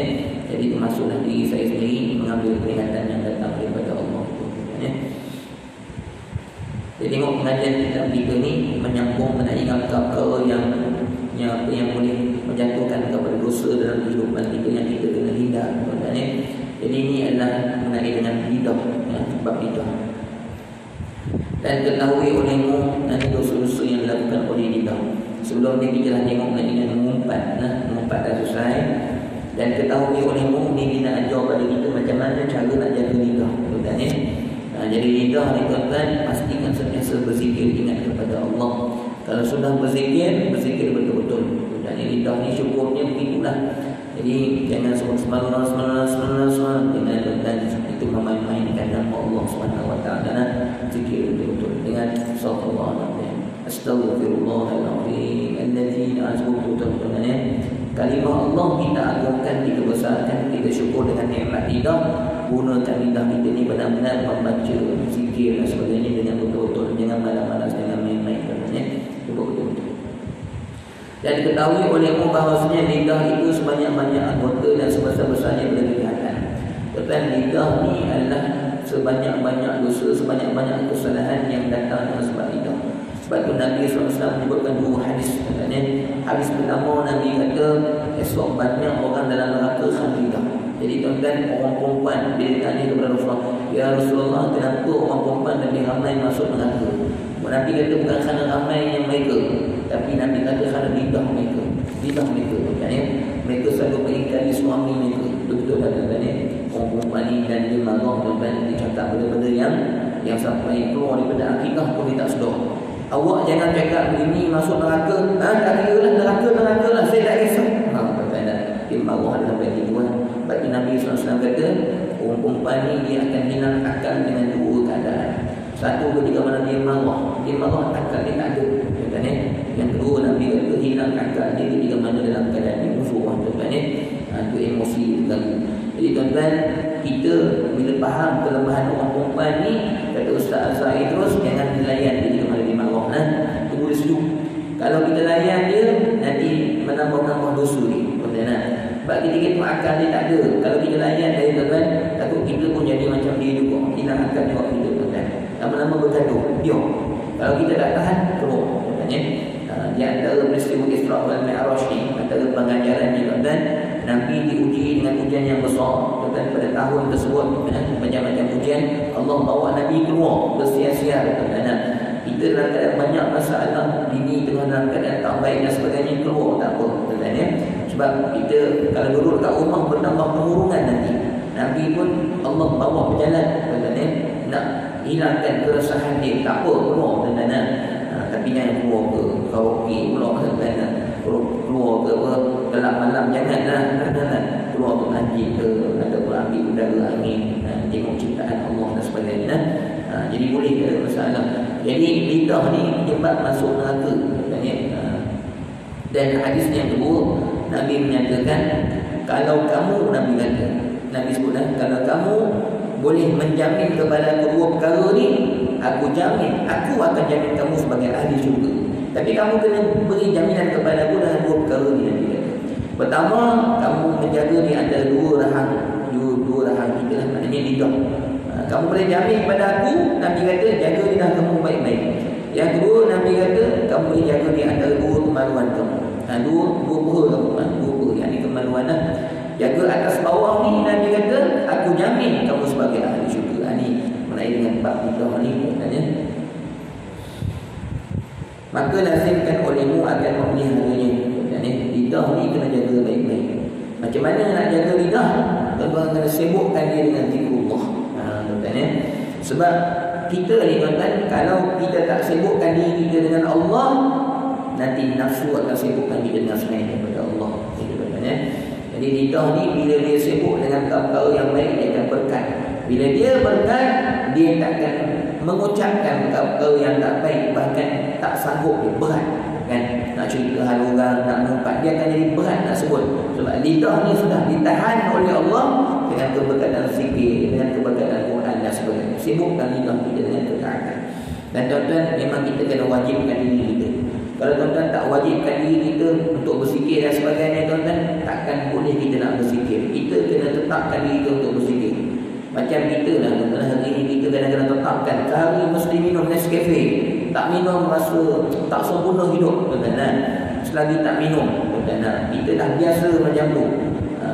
Jadi termasuklah diri saya sendiri mengambil peringatan yang datang daripada Allah tuan-tuan. Jadi tengok pengajian kita ni menyambung mengenai perkara yang boleh menjatuhkan kepada dosa dalam kehidupan kita yang kita kena hindar tuan-tuan. Jadi ini adalah mengenai dengan lidah, bab lidah. Dan ketahui olehmu nanti dosa-dosa yang dilakukan oleh lidah. Sebelum ni kita dah tengok mengenai dengan mengumpat dah selesai. Dan ketahui olehmu ni dia nak ajar pada kita macam mana cara nak jaga lidah tuan-tuan. Jadi lidah ni tuan-tuan pastikan sentiasa berzikir, ingat kepada Allah. Kalau sudah berzikir betul-betul. Dan lidah ni syukurnya begitulah. Jadi jangan subhanallah dengan tuan-tuan itu memain-mainkan nama Allah Subhanahu wa taala. Zikir betul-betul dengan sallallahu astaghfirullahalazim alladzi azbutu tuan-tuan. Kalimah Allah kita agungkan, kita besarkan, kita syukur dengan nikmat lidah. Gunakan lidah kita ni benar-benar membaca, zikir dan sebagainya dengan betul-betul. Jangan malas-malas, jangan main-main katanya. Betul-betul. Dan ketahui olehmu bahawasanya lidah itu sebanyak-banyak anggota dan sebesar-besarnya pada kejahatan. Tuan, lidah ni adalah sebanyak-banyak dosa, sebanyak-banyak kesalahan yang datang dengan sebab lidah. Sebab tu Nabi SAW menyebutkan dua hadis. Hadis pertama Nabi kata esok banyak orang dalam neraka kerana lidah. Jadi tuan-tuan, orang perempuan dia tanya kepada Rasulullah, ya Rasulullah, kenapa orang perempuan lebih ramai masuk neraka? Nabi kata bukan kerana ramai yang mereka, tapi Nabi kata kerana lidah mereka. Lidah mereka tuan-tuan. Mereka selalu mengingkari suami mereka. Betul-betul tuan-tuan. Orang perempuan ni dan dia marah tuan-tuan, dia cakap benda-benda yang sampai keluar daripada akidah pun dia tak sedar. Awak jangan cakap begini masuk neraka. Tak kira lah neraka lah, saya tak kisah. Dia marah dia sampai gitu kan. Bagi Nabi SAW kata orang perempuan ni dia akan hilang akal dengan dua keadaan. Satu, ketika mana dia marah akal dia tak ada. Yang kedua Nabi kata hilang akal dia ketika mana dalam keadaan dia musuh. Itu emosi terganggu. Jadi tuan-tuan, kita bila faham kelemahan orang perempuan ni, kata Ustaz Azhari terus, jangan dilayan dia ketika mana dia marah. Tunggu dia sejuk. Kalau kita layan dia, nanti menambah-nambah dosa ni tuan-tuan. Sebab kita akal dia tak ada. Kalau kita layan dari tuan, takut kita pun jadi macam dia juga. Hilang akal jawab kita tuan. Lama-lama bergaduh, biar. Kalau kita tak tahan, keluar. Di antara peristiwa Isra wal Mi'raj ni, antara pengajaran ni tuan, Nabi diuji dengan ujian yang besar tuan, pada tahun tersebut, macam-macam ujian. Allah bawa Nabi keluar bersia-sia tuan. Kita dalam keadaan banyak masalah, bini tengah dalam keadaan tak baik dan sebagainya, keluar tak apa tuan ya. Sebab kita kalau duduk kat rumah bertambah pengurungan nanti. Nabi pun Allah bawa berjalan tuan ya, nak hilangkan keresahan dia, tak apa keluar tuan. Tapi jangan keluar ke karaoke pula tuan, keluar ke apa gelap malam, janganlah keluar ke masjid ke ataupun ambil udara angin, tengok ciptaan Allah dan sebagainya. Jadi boleh tak ada masalah. Jadi lidah ni menyebab masuk neraka katanya. Dan hadis yang kedua, Nabi menyatakan, kalau kamu, Nabi sebutlah, kalau kamu boleh menjamin kepada kedua perkara ni, aku jamin, aku akan jamin kamu sebagai ahli syurga. Tapi kamu kena beri jaminan kepada aku dengan dua perkara ni, Nabi kata. Pertama, kamu menjaga di antara dua rahang kita lah, maknanya lidah. Kamu boleh jamin kepada aku, Nabi kata, jaga lidah kamu baik-baik. Yang kedua, Nabi kata, kamu boleh jaga di antara dua kemaluan kamu. Dua perah kamu, dua perah, yang ni kemaluan lah. Jaga atas bawah ni, Nabi kata, aku jamin kamu sebagai ahli syurga. Ni mengenai dengan bab lidah ni katanya. Maka lazimkan olehmu akan memeliharanya. Lidah ni kena jaga baik-baik. Macam mana nak jaga lidah? Tuan-tuan kena sibukkan dia dengan zikrullah. Tuan-tuan. Sebab kita ni tuan-tuan, kalau kita tak sibukkan diri kita dengan Allah, nanti nafsu akan sibukkan kita dengan selain daripada Allah. Tuan-tuan. Jadi lidah ni bila dia sibuk dengan perkara yang baik, dia akan berkat. Bila dia berkat, dia takkan mengucapkan perkara yang tak baik, bahkan tak sanggup, dia berat kan, nak cerita hal orang, nak mengumpat, dia akan jadi berat nak sebut. Sebab lidah ni sudah ditahan oleh Allah dengan keberkatan zikir, dengan keberkatan Quran dan sebagainya. Sibukkan lidah kita dengan ketaatan. Dan tuan-tuan, memang kita kena wajibkan diri kita. Kalau tuan-tuan tak wajibkan diri kita untuk berzikir dan sebagainya, tuan-tuan, takkan boleh kita nak berzikir. Kita kena tetapkan diri kita untuk berzikir. Macam kita lah tuan-tuan, hari ini kita kadang-kadang tetapkan sehari mesti minum Nescafe. Tak minum rasa tak sempurna hidup tuan-tuan. Selagi tak minum tuan-tuan, kita dah biasa macam tu.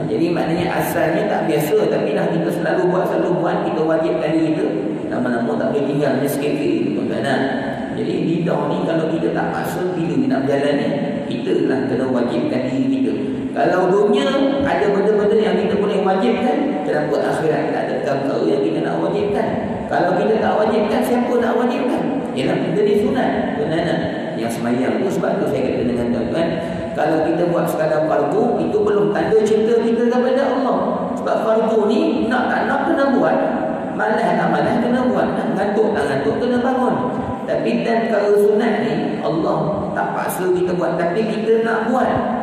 Jadi maknanya asalnya tak biasa, tapi dah kita selalu buat, kita wajibkan diri kita. Lama-lama tak boleh tinggal Nescafe tuan-tuan. Jadi lidah ni kalau kita tak paksa, bila kita nak berjalan ni, kita lah kena wajibkan diri kita. Kalau dunia ada benda-benda yang kita boleh wajibkan, kenapa akhirat tak ada perkara yang kita nak wajibkan? Kalau kita tak wajibkan, siapa nak wajibkan? Ialah kita ni sunat tuan-tuan. Yang semayang tu, sebab tu saya kata dengan tuan-tuan, kalau kita buat sekadar fardu, itu belum tanda cinta kita kepada Allah. Sebab fardu ni nak tak nak kena buat, malas tak malas kena buat, ngantuk tak ngantuk kena bangun. Tapi dan perkara sunat ni Allah tak paksa kita buat, tapi kita nak buat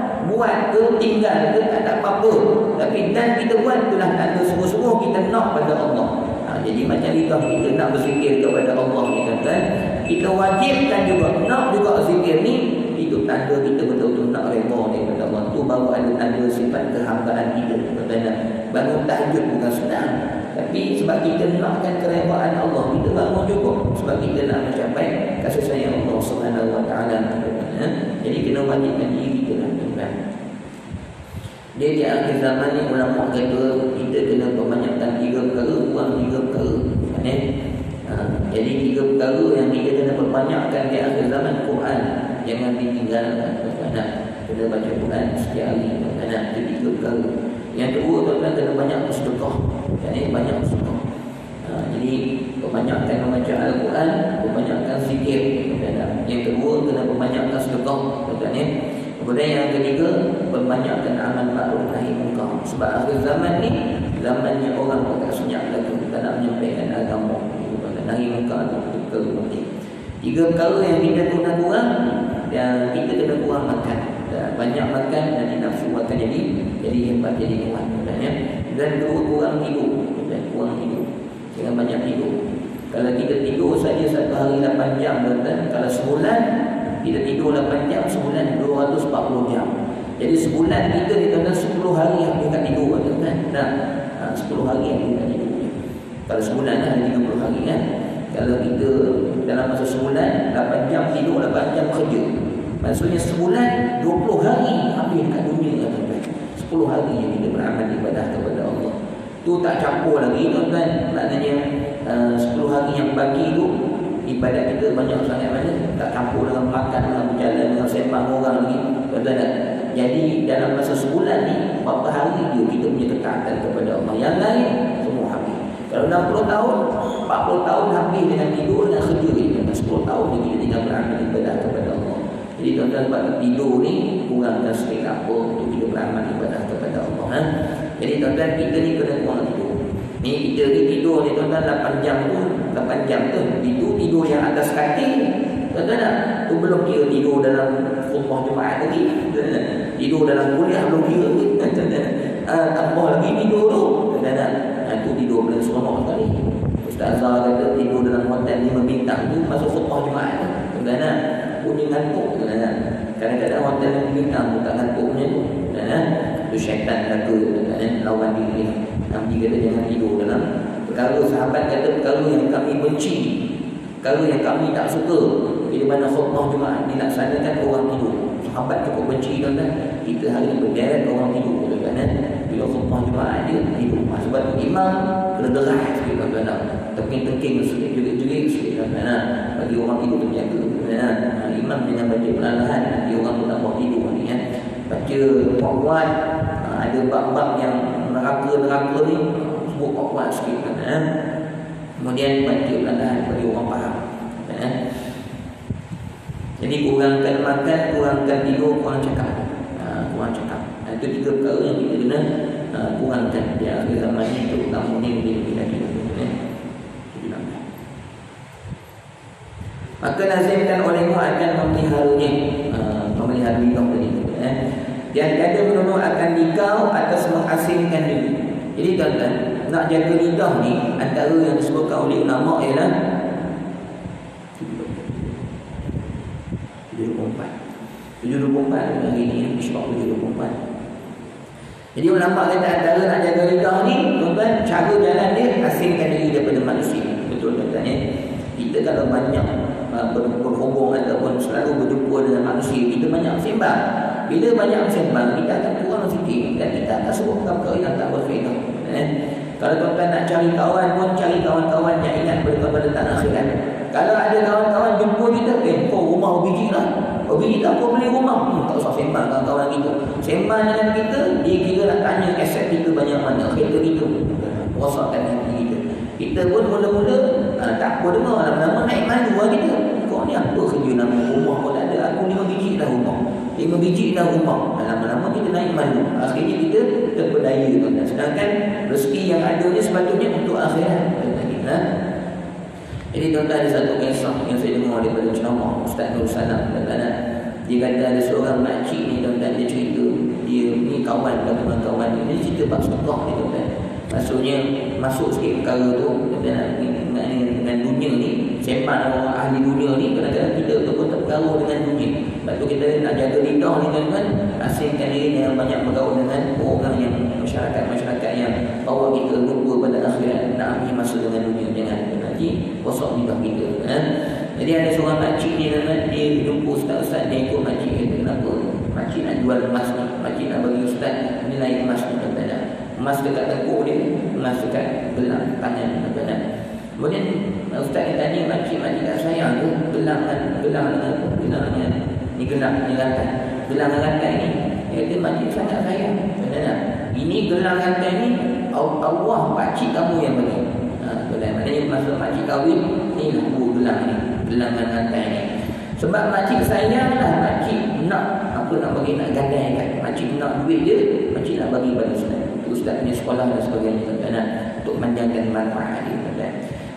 ke tinggal ke tak ada apa-apa, tapi dan kita buat itulah tanda sungguh-sungguh kita nak pada Allah. Jadi macam lidah kita nak berzikir kepada Allah ni kan, kita wajibkan juga nak juga zikir ni, itu tanda kita betul-betul nak redha daripada Allah. Tu baru ada tanda sifat kehambaan kita kan. Bangun tahajud bukan senang, tapi sebab kita nakkan keredaan Allah, kita bangun cukup sebab kita nak mencapai kasih sayang Allah Subhanahu Wa Taala. Jadi kena wajibkan diri kita lah tuan. Dia di akhir zaman ni ulama kata kita kena perbanyakkan 3 perkara, kurang 3 perkara. Jadi 3 perkara yang kita kena perbanyakkan di akhir zaman. Quran jangan ditinggalkan tuan-tuan. Kena baca Quran setiap hari tuan-tuan. Itu 3 perkara. Yang kedua tuan-tuan kena banyak bersedekah. Banyak bersedekah. Jadi perbanyakkan membaca Al-Quran, perbanyakkan zikir tuan-tuan. Yang kedua kena perbanyakkan sedekah tuan-tuan. Kemudian yang ketiga, perbanyakkan amal ma'ruf nahi munkar. Sebab akhir zaman ni zamannya orang tak senyap lagi, tak nak menyampaikan agama. Nahi munkar itu perkara penting. 3 perkara yang kita kurang, dan kita kena kurang makan. Banyak makan nanti nafsu akan jadi hebat, jadi kuat. Dan kurang tidur. Kurang tidur. Jangan banyak tidur. Kalau kita tidur saja satu hari 8 jam tuan-tuan, kalau sebulan kita tidur 8 jam, sebulan 240 jam. Jadi sebulan kita ni tuan-tuan 10 hari habis kat tidur kan. Nah, 10 hari habis kat tidur. Kalau sebulan ada 30 hari kan. Kalau kita dalam masa sebulan 8 jam tidur, 8 jam kerja. Maksudnya sebulan 20 hari habis kat dunia tuan-tuan. 10 hari yang kita beramal ibadah kepada Allah. Tu tak campur lagi tuan-tuan. Maknanya 10 hari yang pagi tu ibadat kita banyak sangat mana. Tak campur dengan makan, dengan berjalan, dengan sembang orang lagi. Tuan-tuan. Jadi dalam masa sebulan ni berapa hari dia kita punya ketaatan kepada Allah. Yang lain semua habis. Kalau 60 tahun, 40 tahun habis dengan tidur, dengan kerja ni. 10 tahun ni kita tinggal beramal ibadah kepada Allah. Jadi tuan-tuan, sebab tidur ni kurangkan sikit apa untuk kita beramal ibadah kepada Allah. Jadi tuan-tuan, kita ni kena kurang tidur. Ni kita ni tidur ni tuan-tuan 8 jam tu, 8 jam tu tidur yang atas katil. Tuan-tuan tak? Tu belum kira tidur dalam khutbah Jumaat lagi. Tidur dalam kuliah belum kira lagi. Tambah lagi tidur tu. Tuan-tuan, tu tidur bulan seronok sekali. Ustaz Azhar kata tidur dalam hotel 5 bintang tu masuk khutbah Jumaat. Tuan-tuan, punya ngantuk. Tuan-tuan, kadang-kadang hotel 5 bintang tu tak ngantuk punya tu. Tuan-tuan, tu syaitan kata lawan diri. Nabi kata jangan tidur dalam perkara, sahabat kata perkara yang kami benci, perkara yang kami tak suka. Bila mana khutbah Jumaat dilaksanakan orang tidur. Sahabat cukup benci tuan-tuan. Kita hari ini berderet orang tidur tuan-tuan. Bila khutbah Jumaat dia tidur. Sebab imam kena derah sikit tuan-tuan. Tengking-tengking sikit, jerit-jerit sikit tuan-tuan. Bagi orang tidur terjaga tuan-tuan. Imam jangan baca perlahan-lahan, nanti orang pun tak mau tidur ni kan. Baca kuat-kuat. Ada bab-bab yang neraka-neraka ni sebut kuat-kuat sikit tuan-tuan. Kemudian baca perlahan-lahan bagi orang faham. Jadi kurangkan makan, kurangkan tidur, kurang cakap. Kurang cakap. Itu 3 perkara yang kita kena kurangkan di akhir zaman ini, terutama ni lebih lagi. Maka lazimkan olehmu akan memeliharanya, memelihara lidah tadi. Dan tiada menolak akan dikau atas mengasingkan diri. Jadi tuan-tuan, nak jaga lidah ni, antara yang disebutkan oleh ulama ialah 74 hari ni, Isyak 74. Jadi ulama kata antara nak jaga lidah ni, tuan-tuan, cara jalan dia asingkan diri daripada manusia. Betul tuan-tuan ya. Kita kalau banyak berhubung ataupun selalu berjumpa dengan manusia, kita banyak sembang. Bila banyak sembang, kita akan kurang sikit dan kita akan sebut perkara yang tak berfaedah. Kalau tuan-tuan nak cari kawan pun, cari kawan-kawan yang ingat pada tanah akhirat. Kalau ada kawan-kawan jumpa kita, kau rumah biji lah. Biji tak kau beli rumah. Tak usah sembang dengan kawan kita. Sembang dengan kita, dia kira nak tanya aset kita banyak mana. Kereta kita, rosakkan hati kita. Kita pun mula-mula tak apa dengar, lama-lama naik malu lah kita. Kau ni apa kerja nama rumah kau tak ada. Aku 5 biji dah rumah. 5 biji dah rumah. Lama-lama kita naik malu. Akhirnya kita terpedaya. Sedangkan rezeki yang ada ni sepatutnya untuk akhirat. Jadi tuan-tuan, ada satu kisah yang saya dengar daripada ceramah Ustaz Nur Salam. Dia kata ada seorang makcik ni tuan-tuan, dia cerita dia ni kawan dengan kawan dia. Dia cerita bab sedekah ni tuan-tuan. Maksudnya masuk sikit perkara tu tuan-tuan, dengan dunia ni, sembang orang ahli dunia ni, kadang-kadang kita betul-betul terpengaruh dengan dunia. Sebab tu kita nak jaga lidah ni tuan-tuan, asingkan diri yang banyak bergaul dengan orang yang masyarakat yang bawa kita lupa pada akhirat, nak ambil masa dengan dunia. Jangan nanti kosong lidah kita. Jadi ada seorang makcik ni tuan-tuan, dia jumpa ustaz-ustaz, dia ikut makcik kata, kenapa makcik nak jual emas ni, makcik nak bagi ustaz nilai emas ni tuan-tuan. Emas dekat tengkuk dia, emas dekat gelang tangan tuan-tuan. Kemudian ustaz ni tanya makcik tak sayang ke gelang ni, gelang ni rantai, gelang rantai ni. Dia kata makcik sangat sayang tuan-tuan. Ini gelang rantai ni Allah pakcik kamu yang bagi. Tuan-tuan, maknanya maksud makcik kahwin ni lah gelang ni, gelang rantai ni. Sebab makcik sayang lah, makcik nak bagi, nak gandaikan. Makcik nak duit dia, makcik nak bagi pada ustaz. Ustaz punya sekolah dan sebagainya tuan-tuan, untuk panjangkan manfaat dia tuan-tuan.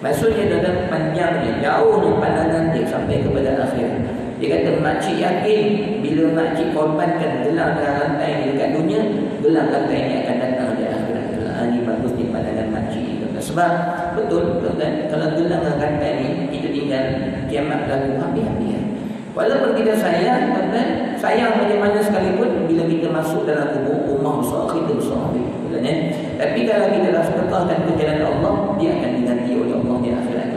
Maksudnya tuan-tuan, panjangnya, jauhnya pandangan dia sampai kepada akhirat. Dia kata makcik yakin bila makcik korbankan gelang dan rantai ni dekat dunia, gelang rantai ni akan datang di akhirat. Ini bagus di pandangan makcik tuan-tuan. Sebab betul tuan-tuan, kalau gelang dan rantai ni kita tinggal kiamat lalu habis-habis. Walaupun kita sayang, tuan-tuan, sayang macam mana sekalipun, bila kita masuk dalam kubur, rumah besar kita besar. Tapi kalau kita dah sedekahkan ke jalan Allah, dia akan diganti oleh Allah di akhirat.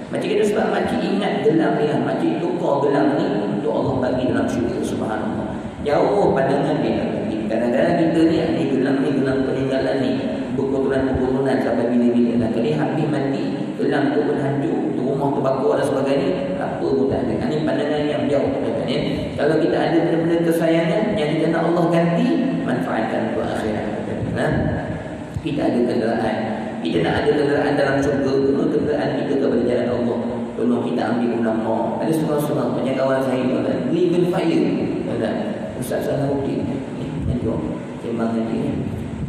Macam itu sebab makcik ingat gelang ni, makcik tukar gelang ni untuk Allah bagi dalam syurga, subhanallah. Jauh pandangan dia. Kadang-kadang kita ni gelang peninggalan ni, berketurunan sampai bila-bila. Dan kali habis mati, gelang tu pun hancur, tu rumah terbakar dan sebagainya, apa pun tak ada. Ini pandangan yang jauh. Kalau kita ada benda-benda kesayangan yang kita nak Allah ganti, manfaatkan untuk akhirat. Kita ada kenderaan, kita nak ada kenderaan dalam syurga, kenderaan kita kepada jalan Allah. Tolong kita ambil ulama. Ada setengah-setengah macam kawan saya, live in fire. Ustaz Salahuddin ni jom sembang nanti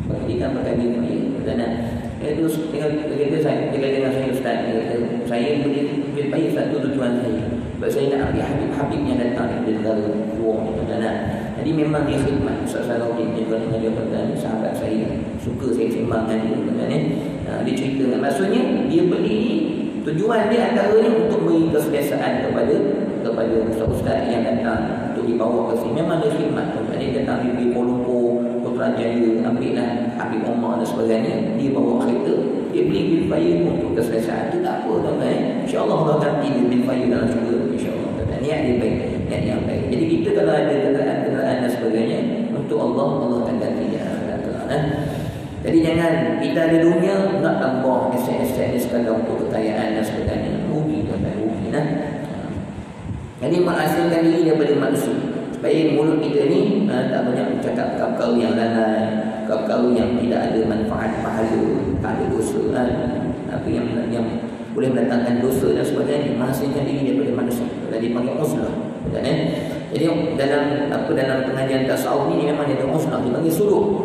berikan perkara ni dan itu dia saya dengan saya ustaz saya beri baik satu tujuan saya sebab saya nak ambil Habib yang datang dari negara luar dan jadi memang dia khidmat. Ustaz Salahuddin juga dengan dia bertanya sahabat saya suka saya sembang dengan dia dia cerita maksudnya dia beli tujuan dia antaranya untuk beri keselesaan kepada ustaz-ustaz yang datang untuk dibawa ke sini. Memang dia khidmat. Dia datang di Kuala Lumpur, Putrajaya, ambillah Habib Omar dan sebagainya, dia bawa kereta, dia beli bil fire untuk keselesaan. Itu tak apa tuan-tuan. InsyaAllah Allah ganti bil fire dalam syurga, insyaAllah tuan-tuan. Niat dia baik, niat yang baik. Jadi kita kalau ada kenderaan dan sebagainya untuk Allah akan ganti dia. Jadi jangan kita ada dunia nak tambah aset-aset ni sekadar untuk kekayaan dan sebagainya. Rugi tuan-tuan, rugi. Jadi menghasilkan diri daripada manusia supaya mulut kita ni tak banyak bercakap perkara yang lalai, perkara yang tidak ada manfaat pahala, tak ada dosa, apa yang boleh mendatangkan dosa dan sebagainya. Menghasilkan diri daripada manusia. Jadi panggil uzlah. Jadi dalam pengajian tasawuf ni memang dia ada uzlah, dipanggil suluk.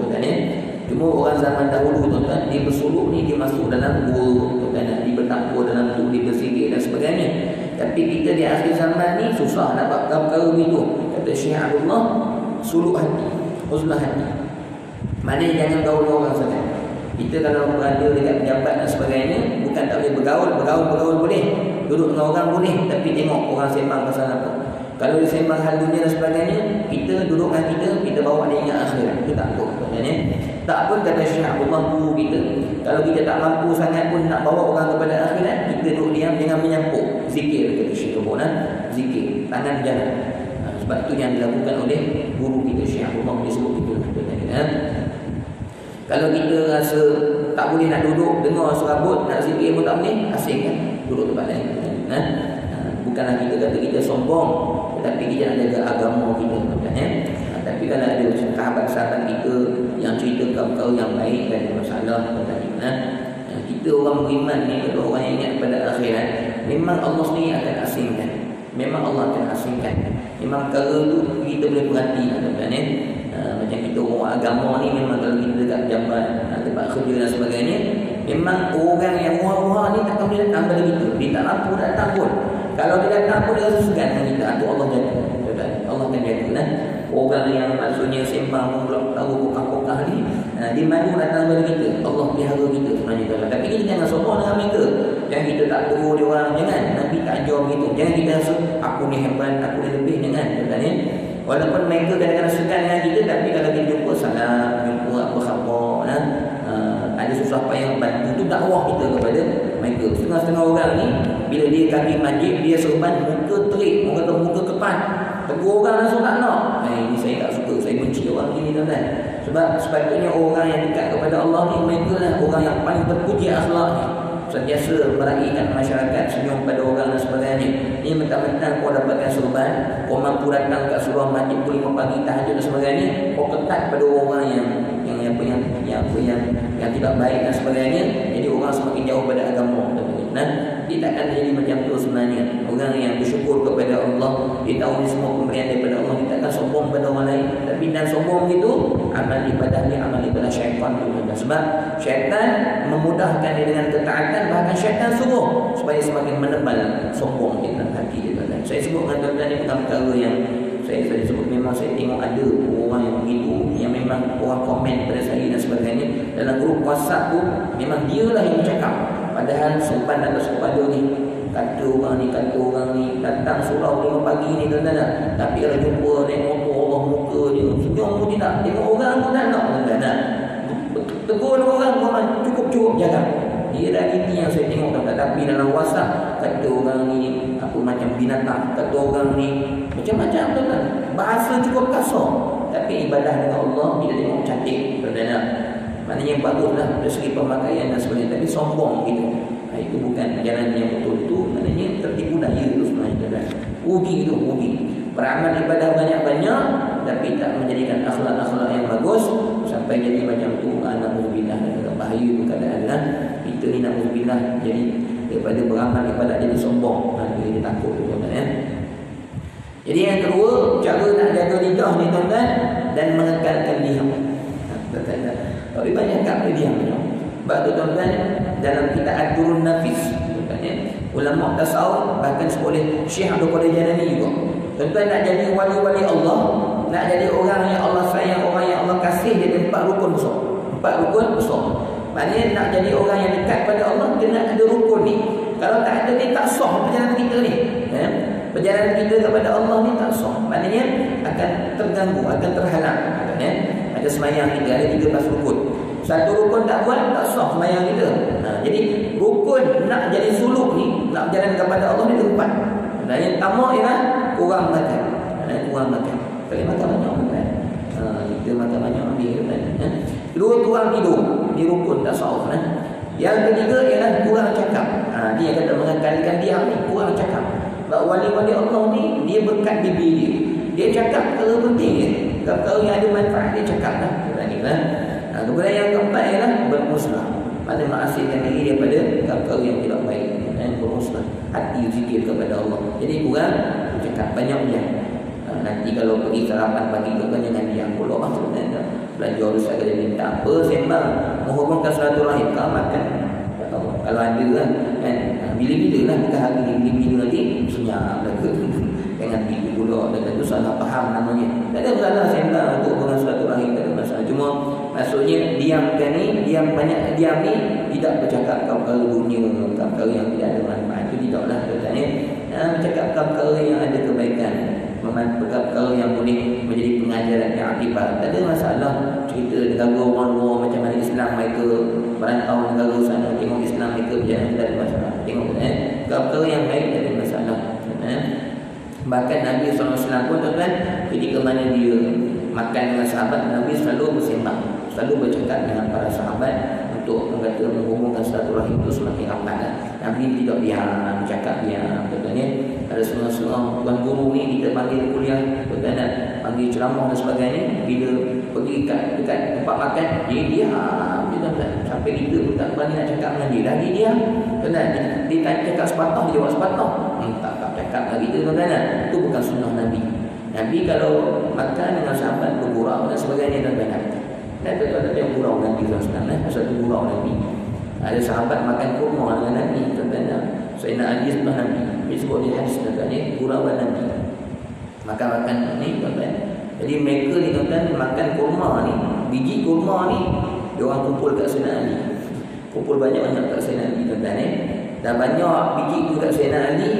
Cuma orang zaman dahulu tuan-tuan, dia bersuluk ni dia masuk dalam gua, tuan-tuan, dia bertakwa dalam tu, dia berzikir dan sebagainya. Tapi kita di akhir zaman ni susah nak buat perkara itu. Kata Syekh Abdullah, suluk hati, uzlah hati. Maknanya jangan gaul orang sangat. Kita kalau berada dekat pejabat dan sebagainya, bukan tak boleh bergaul boleh. Duduk dengan orang boleh, tapi tengok orang sembang pasal apa. Kalau dia sembang hal dunia dan sebagainya, kita duduk dengan kita bawa dia ingat akhirat. Itu tak betul. Tak pun kata Syekh Abdullah guru kita, kalau kita tak mampu sangat pun nak bawa orang kepada akhirat, kita duduk diam dengan menyampuk. Zikir, kata Syekh Abdullah, zikir, tangan jalan. Sebab itu yang dilakukan oleh guru kita Syekh Abdullah, dia sebut itu. Kalau kita rasa tak boleh nak duduk, dengar serabut, nak zikir pun tak boleh, asingkan duduk tempat lain. Bukanlah kita kata kita sombong, tetapi kita nak jaga agama kita. Tapi kalau ada sahabat-sahabat kita yang cerita perkara yang baik, tak ada masalah. Kita orang beriman ni, kalau orang yang ingat pada akhirat, memang Allah sendiri akan asingkan. Memang Allah akan asingkan. Memang perkara tu kita boleh perhati. Macam kita orang agama ni, memang kalau kita dekat pejabat, tempat kerja dan sebagainya, memang orang yang wah-wah ni tak boleh datang pada kita. Dia tak mampu datang pun. Kalau dia datang pun dia rasa segan dengan kita. Itu Allah jaga. Allah akan jaga. Orang yang maksudnya sembang memblok tahu kokah-kokah ni, dia malu datang kepada kita. Allah pelihara kita sebenarnya. Tapi kita jangan sombong dengan mereka. Jangan kita tak tahu dia orang. Jangan. Nabi tak ajar begitu. Jangan kita rasa aku ni hebat, aku ni lebih. Jangan. Walaupun mereka kadang-kadang segan dengan kita, tapi kalau kita jumpa salam, jumpa apa khabar, ada susah payah bantu, itu dakwah kita kepada mereka. Setengah-setengah orang ni, bila dia kaki masjid, dia serban, muka terik, orang kata muka kepan, tegur orang langsung tak nak. Ini saya tak suka, saya benci orang ni, tuan-tuan. Sebab sepatutnya orang yang dekat kepada Allah ni, mereka lah orang yang paling terpuji akhlaknya, sentiasa meraihkan masyarakat, senyum pada orang dan sebagainya. Ini mentang-mentang kau dapatkan serban, kau mampu datang kat seluruh masjid pukul 5 pagi, tahajud dan sebagainya, kau ketat pada orang yang tidak baik dan sebagainya. Jadi orang semakin jauh pada agama. Dia takkan jadi macam tu sebenarnya. Orang yang bersyukur kepada Allah, dia tahu ni semua pemberian daripada Allah, dia takkan sombong pada orang lain. Tapi dan sombong itu amal ibadah dia, amal ibadah syaitan tu. Sebab syaitan memudahkan dia dengan ketaatan, bahkan syaitan suruh supaya semakin menebal sombong di dalam hati dia. Saya sebut dengan tuan-tuan ni bukan perkara yang saya sebut, memang saya tengok ada orang yang begitu, yang memang orang komen pada saya dan sebagainya dalam grup WhatsApp tu, memang dialah yang bercakap, padahal sopan dan sopan dia ni kata orang ni datang surau 5 pagi ni tuan-tuan. Tapi kalau jumpa naik motor Allah muka dia senyum pun tidak, tengok orang pun tak nak tuan-tuan. Tegur orang cukup jaga. Dia realiti yang saya tengok tuan-tuan. Tapi dalam WhatsApp kata orang ni apa macam binatang, kata orang ni macam-macam tuan-tuan. Bahasa cukup kasar, tapi ibadah dengan Allah kita tengok cantik tuan-tuan. Maknanya baguslah dari segi pemakaian dan sebagainya, tapi sombong gitu. Itu bukan jalan yang betul. Itu maknanya tertipu daya itu sebenarnya. Rugi itu, rugi. Beramal ibadah banyak-banyak tapi tak menjadikan akhlak-akhlak yang bagus sampai jadi macam tu. Na'udzubillah, bahaya itu keadaan kan. Kita ni na'udzubillah jadi daripada beramal ibadah jadi sombong. Dia takut tu tuan-tuan ya. Jadi yang kedua, cara nak jaga lidah ni tuan-tuan dan mengekalkan diam. Tapi banyak tak diam. Sebab tu tuan-tuan dalam kitab Ad-Durrun Nafis ulama tasawuf bahkan seboleh Syekh Abdul Qadir Jalani juga. Tuan-tuan nak jadi wali-wali Allah, nak jadi orang yang Allah sayang, orang yang Allah kasih, dia ada 4 rukun besar. 4 rukun besar. Maknanya nak jadi orang yang dekat pada Allah kena ada rukun ni. Kalau tak ada ni tak sah perjalanan kita ni. Perjalanan kita kepada Allah ni tak sah. Maknanya akan terganggu, akan terhalang. Macam semayang kita ada 13 rukun. Satu rukun tak buat, tak sah semayang kita. Jadi rukun nak jadi suluk ni, nak berjalan kepada Allah ni 4. Dan yang pertama ialah kurang makan. Kurang makan. Kalau makan banyak kita makan banyak ambil kan. Kedua, kurang tidur. Ni rukun tak sah. Yang ketiga ialah kurang cakap. Dia kata mengekalkan diam ni, kurang cakap. Sebab wali-wali Allah ni dia berkat bibir dia. Dia cakap perkara penting dia. Perkara yang ada manfaat dia cakap lah. Kemudian yang keempat ialah bermuslah. Maksudnya menghasilkan diri daripada perkara yang tidak baik. Dan bermuslah, hati zikir kepada Allah. Jadi kurang cakap, banyak diam. Nanti kalau pergi sarapan pagi tu kan jangan diam pula maksudnya. Belajar ustaz kata minta apa sembang menghubungkan silaturahim ke makan. Kalau ada kan bila-bila lah kita hari ni bila nanti senyap dah. Jangan tipu pula, dan itu salah faham namanya. Tak ada masalah sembang untuk hubungan silaturahim, tak ada masalah. Cuma maksudnya diamkan ni, diam banyak diam ni tidak bercakap perkara dunia, perkara yang tidak ada manfaat. Itu tidaklah katanya. Bercakap perkara yang ada kebaikan, perkara yang boleh menjadi pengajaran yang akibat. Tak ada masalah cerita negara orang luar macam mana Islam mereka merantau negara sana, tengok Islam mereka berjalan, tak ada masalah. Tengok perkara yang baik, tak ada masalah. Bahkan Nabi SAW pun tuan-tuan, ketika mana dia makan dengan sahabat, Nabi selalu bersembang, selalu bercakap dengan para sahabat untuk mengata menghubungkan silaturahim itu semakin rapat. Nabi tidak diam, bercakap diam. Contohnya ada setengah-setengah tuan guru ni kita panggil kuliah, tuan-tuan, panggil ceramah dan sebagainya, bila pergi dekat tempat makan dia diam, sampai kita pun tak berani nak cakap dengan dia, lagi diam. Tuan-tuan, dia tak cakap sepatah, dia jawab sepatah. Tak cakap lagi tu tuan-tuan. Itu bukan sunnah Nabi. Nabi kalau makan dengan sahabat bergurau dan sebagainya tuan-tuan. Dan tuan-tuan ada yang gurau Nabi SAW. Satu gurau Nabi. Ada sahabat makan kurma dengan Nabi tuan-tuan. Sayyidina Ali sebelah Nabi. Dia sebut di hadis tuan-tuan ni gurauan Nabi. Makan-makan ni tuan-tuan. Jadi mereka ni tuan-tuan makan kurma ni, biji kurma ni dia orang kumpul kat Sayyidina Ali. Kumpul banyak-banyak kat Sayyidina Ali tuan-tuan ni. Dan banyak biji tu kat Sayyidina Ali.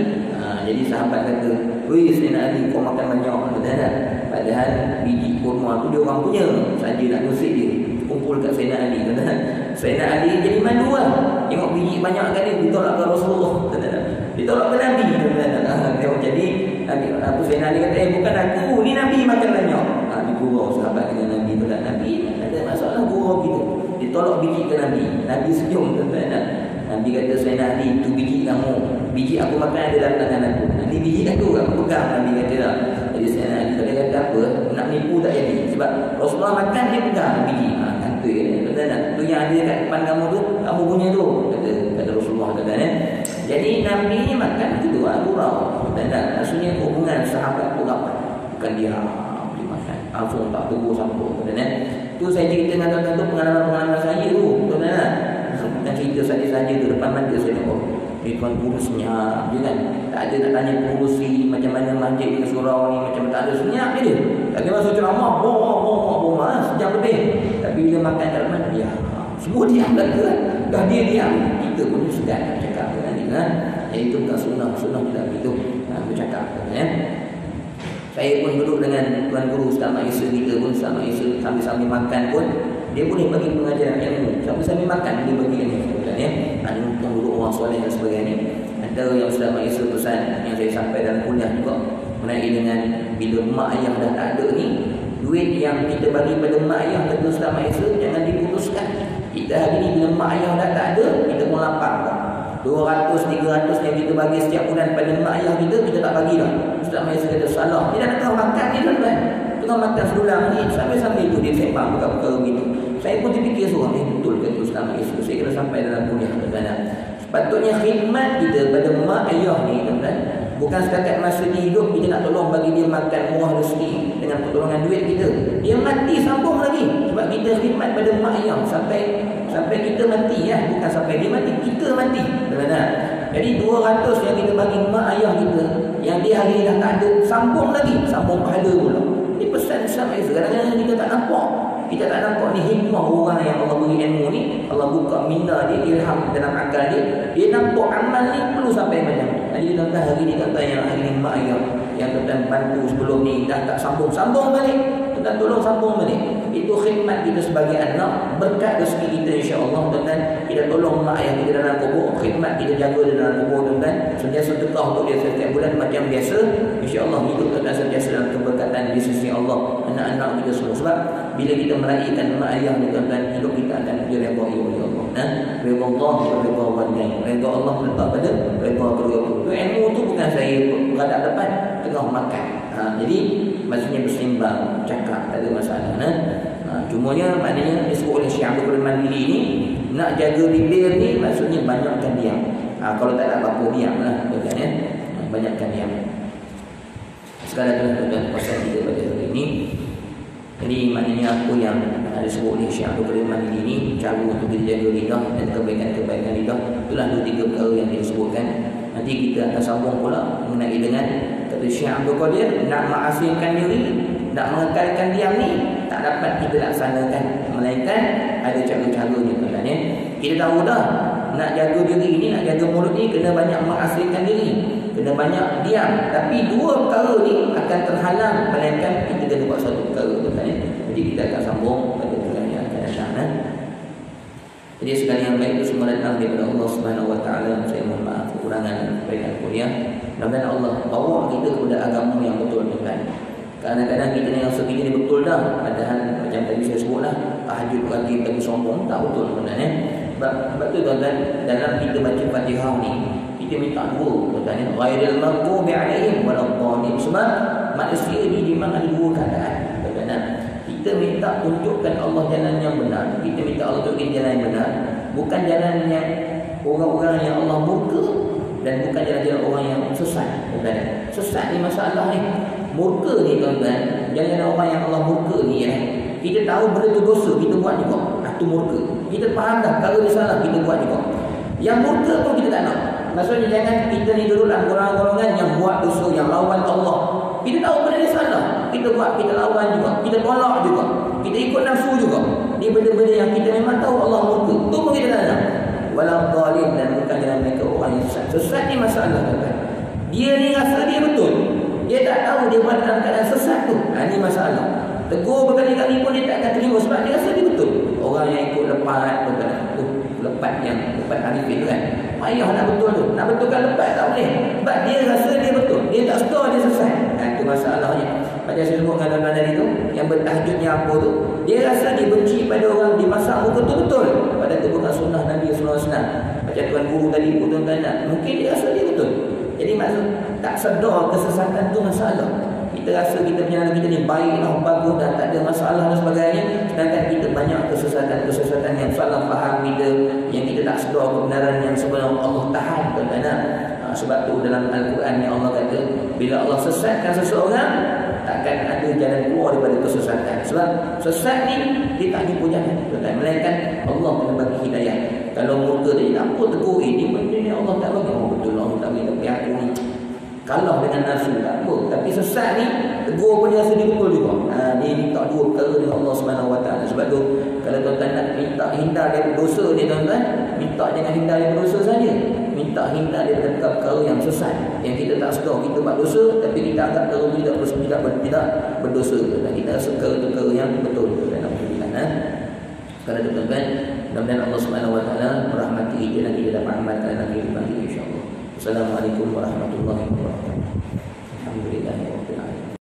Jadi sahabat kata, "Wei Sayyidina Ali, kau makan banyak." Betul. Padahal biji kurma tu dia orang punya, saja nak ngusik dia. Kumpul kat Sayyidina Ali. Betul. Sayyidina Ali jadi malu lah. Tengok biji banyak kali ditolak ke Rasulullah. Betul. Ditolak ke Nabi. Betul. Jadi Abu Sayyidina Ali kata, bukan aku, ni Nabi makan banyak. Digurau sahabat dengan Nabi. Betul. Nabi ada masalah gurau kita. Ditolak biji ke Nabi. Nabi senyum. Betul. Nabi kata, Sayyidina Ali, tu biji kamu, biji aku makan ada dalam tangan aku. Nanti biji aku pegang. Nabi kata lah. Jadi Sayyidina Ali kata apa, nak nipu tak jadi. Sebab Rasulullah makan dia pegang biji. Kata dia, tu yang ada kat depan kamu tu, kamu punya tu. Kata Rasulullah kata. Jadi Nabi ni makan itu gurau. Dan maksudnya hubungan sahabat tu rapat. Bukan dia makan langsung tak tegur siapa. Tu saya cerita dengan tuan-tuan tu, pengalaman-pengalaman saya tu. Tuan-tuan bukan cerita saja-saja tu, depan mata saya tengok. Tuan guru senyap je kan. Tak ada nak tanya pengurusi macam mana masjid ke surau ni, macam tak ada, senyap je dia. Tak kira masuk ceramah, boh, sejam lebih. Tapi bila makan kat mana dia semua diam dah kan. Dah dia diam, kita pun sedar nak cakap dengan dia. Jadi itu bukan sunnah tidak begitu bercakap ya. Saya pun duduk dengan tuan guru Ustaz Mak Isa kita pun, Ustaz Mak Isa sambil-sambil makan pun dia boleh bagi pengajaran ilmu. Sambil-sambil makan dia bagi ilmu ya. Tuan guru orang soleh dan sebagainya. Antara yang Ustaz Mak Isa pesan yang saya sampai dalam kuliah juga mengenai dengan bila mak ayah dah tak ada ni, duit yang kita bagi pada mak ayah kata Ustaz Mak Isa jangan diputuskan. Kita hari ni bila mak ayah dah tak ada, kita pun lapar. 200, 300 yang kita bagi setiap bulan pada mak ayah kita tak bagi dah. Ustaz Mak Isa kata salah. Dia dah tengah makan ni tuan-tuan. Tengah makan sedulang ni, sambil-sambil tu dia sembang perkara-perkara begitu. Saya pun terfikir seorang ni betul kata Ustaz Mak Isa. Saya kena sampai dalam kuliah tuan-tuan. Sepatutnya khidmat kita pada mak ayah ni tuan-tuan, bukan setakat masa dia hidup kita nak tolong bagi dia makan murah rezeki dengan pertolongan duit kita. Dia mati sambung lagi sebab kita khidmat pada mak ayah sampai kita mati ya, bukan sampai dia mati, kita mati. Benar. Jadi 200 yang kita bagi mak ayah kita yang dia hari ni dah tak ada, sambung pahala pula. Ini pesan Islam. Kadang-kadang kita tak nampak. Kita tak nampak ni hikmah orang yang Allah beri ilmu ni. Allah buka minda dia, ilham dalam akal dia. Dia nampak amal ni perlu sampai macam. Jadi tuan-tuan hari ni tuan-tuan yang hari ni mak ayah yang tuan-tuan bantu sebelum ni dah tak sambung balik. Tuan-tuan tolong sambung balik. Itu khidmat kita sebagai anak, berkat rezeki kita insya-Allah tuan-tuan. Kita tolong mak ayah kita dalam kubur, khidmat kita jaga dia dalam kubur tuan-tuan. Sentiasa sedekah untuk dia setiap bulan macam biasa. Insya-Allah hidup tuan-tuan sentiasa dalam keberkatan di sisi Allah. Anak-anak kita semua sebab bila kita meraihkan mak ayah ni tuan-tuan, hidup kita akan diridhai oleh Allah. Ridha Allah wa ridha walidain. Ridha Allah meletak pada ridha kedua. Ilmu tu bukan saya berada depan tengah makan. Jadi maksudnya bersembang, cakap tak ada masalah. Cumanya maknanya disebut oleh Syekh Abdul Mandiri ni nak jaga bibir ni maksudnya banyakkan diam. Kalau tak ada apa-apa diamlah tuan-tuan ya. Banyakkan diam. Sekarang tuan-tuan pasal kita pada hari ini. Jadi maknanya apa yang disebut oleh Syekh Abdul Mandiri ni, cara untuk kita jaga lidah dan kebaikan-kebaikan lidah, itulah 2-3 perkara yang disebutkan. Nanti kita akan sambung pula mengenai dengan kata Syekh Abdul Qadir, nak menghasilkan diri, nak mengekalkan diam ni tak dapat kita laksanakan, melainkan ada cara-caranya tuan-tuan ya. Kita tahu dah nak jaga diri ni, nak jaga mulut ni kena banyak menghasilkan diri, kena banyak diam. Tapi 2 perkara ni akan terhalang melainkan kita kena buat satu perkara tuan-tuan ya. Jadi kita akan sambung pada bulan yang akan datang. Jadi sekali yang baik itu semua datang daripada Allah Subhanahu Wa Taala. Saya mohon maaf kekurangan dan kebaikan kuliah. Mudah-mudahan Allah bawa kita kepada agama yang betul tuan-tuan. Kadang-kadang kita ni rasa kita ni betul dah, padahal macam tadi saya sebutlah, tahajud pagi bagi sombong tak betul tuan-tuan ya. Sebab tu tuan-tuan, dalam kita baca Fatihah ni kita minta dua tuan-tuan ya. Ghairil maghdubi alaihim waladdallin. Sebab manusia ni memang ada 2 keadaan tuan-tuan. Kita minta tunjukkan Allah jalan yang benar, kita minta Allah tunjukkan jalan yang benar, bukan jalan yang orang-orang yang Allah murka dan bukan jalan-jalan orang yang sesat tuan-tuan. Sesat ni masalah ni. Murka ni tuan-tuan, jalan orang yang Allah murka ni ya. Kita tahu benda tu dosa, kita buat juga. Itu murka. Kita faham dah kalau dia salah, kita buat juga. Yang murka pun kita tak nak. Maksudnya jangan kita ni duduk dalam golongan-golongan yang buat dosa, yang lawan Allah. Kita tahu benda dia salah, kita buat, kita lawan juga, kita tolak juga, kita ikut nafsu juga. Ni benda-benda yang kita memang tahu Allah murka. Itu pun kita tak nak. Waladhdallin, dan bukan jalan mereka orang yang sesat. Sesat ni masalah tuan-tuan. Dia ni rasa dia betul, dia tak tahu dia buat dalam keadaan sesat tu. Ini masalah. Tegur berkali-kali pun dia tak akan terima sebab dia rasa dia betul. Orang yang ikut lepat lepat Arifin tu kan, payah nak betul tu. Nak betulkan lepat tak boleh sebab dia rasa dia betul, dia tak suka dia sesat. Itu masalahnya. Macam saya sebutkan dalam tadi tu, yang bertahajudnya apa tu, dia rasa dia benci pada orang di masa betul-betul, padahal itu bukan sunnah Nabi sallallahu alaihi wasallam. Macam tuan guru tadi pun tuan-tuan, mungkin dia rasa dia betul. Jadi maksud tak sedar kesesatan tu masalah. Kita rasa kita punya kita ni baiklah, bagus dan tak ada masalah dan sebagainya, sedangkan kita banyak kesesatan yang salah faham kita, yang kita tak sedar kebenaran yang sebenarnya Allah tahan tuan-tuan. Sebab tu dalam Al-Quran ni Allah kata, bila Allah sesatkan seseorang, takkan ada jalan keluar daripada kesesatan. Sebab sesat ni dia tak jumpa jalan tuan-tuan, melainkan Allah kena bagi hidayah. Kalau murka dia apa tegur ini benda ni Allah tak bagi. Betul Allah tak bagi, tapi aku ni kalah dengan nafsu tak apa. Tapi sesat ni tegur pun dia rasa dia betul juga. Dia minta 2 perkara dengan Allah Subhanahu Wa Taala. Sebab tu kalau tuan-tuan nak minta hindar dari dosa ni tuan-tuan, minta jangan hindar dari dosa saja, minta kita hindar daripada perkara yang sesat, yang kita tak sedar kita buat dosa, tapi kita anggap kalau tidak berdosa, dan kita rasa perkara yang betul. Dan alhamdulillah, sekali tuan-tuan, mudah-mudahan Allah Subhanahu Wa Taala merahmati kita dan kita dapat amalkan dalam kehidupan kita, insya-Allah. Assalamualaikum warahmatullahi wabarakatuh.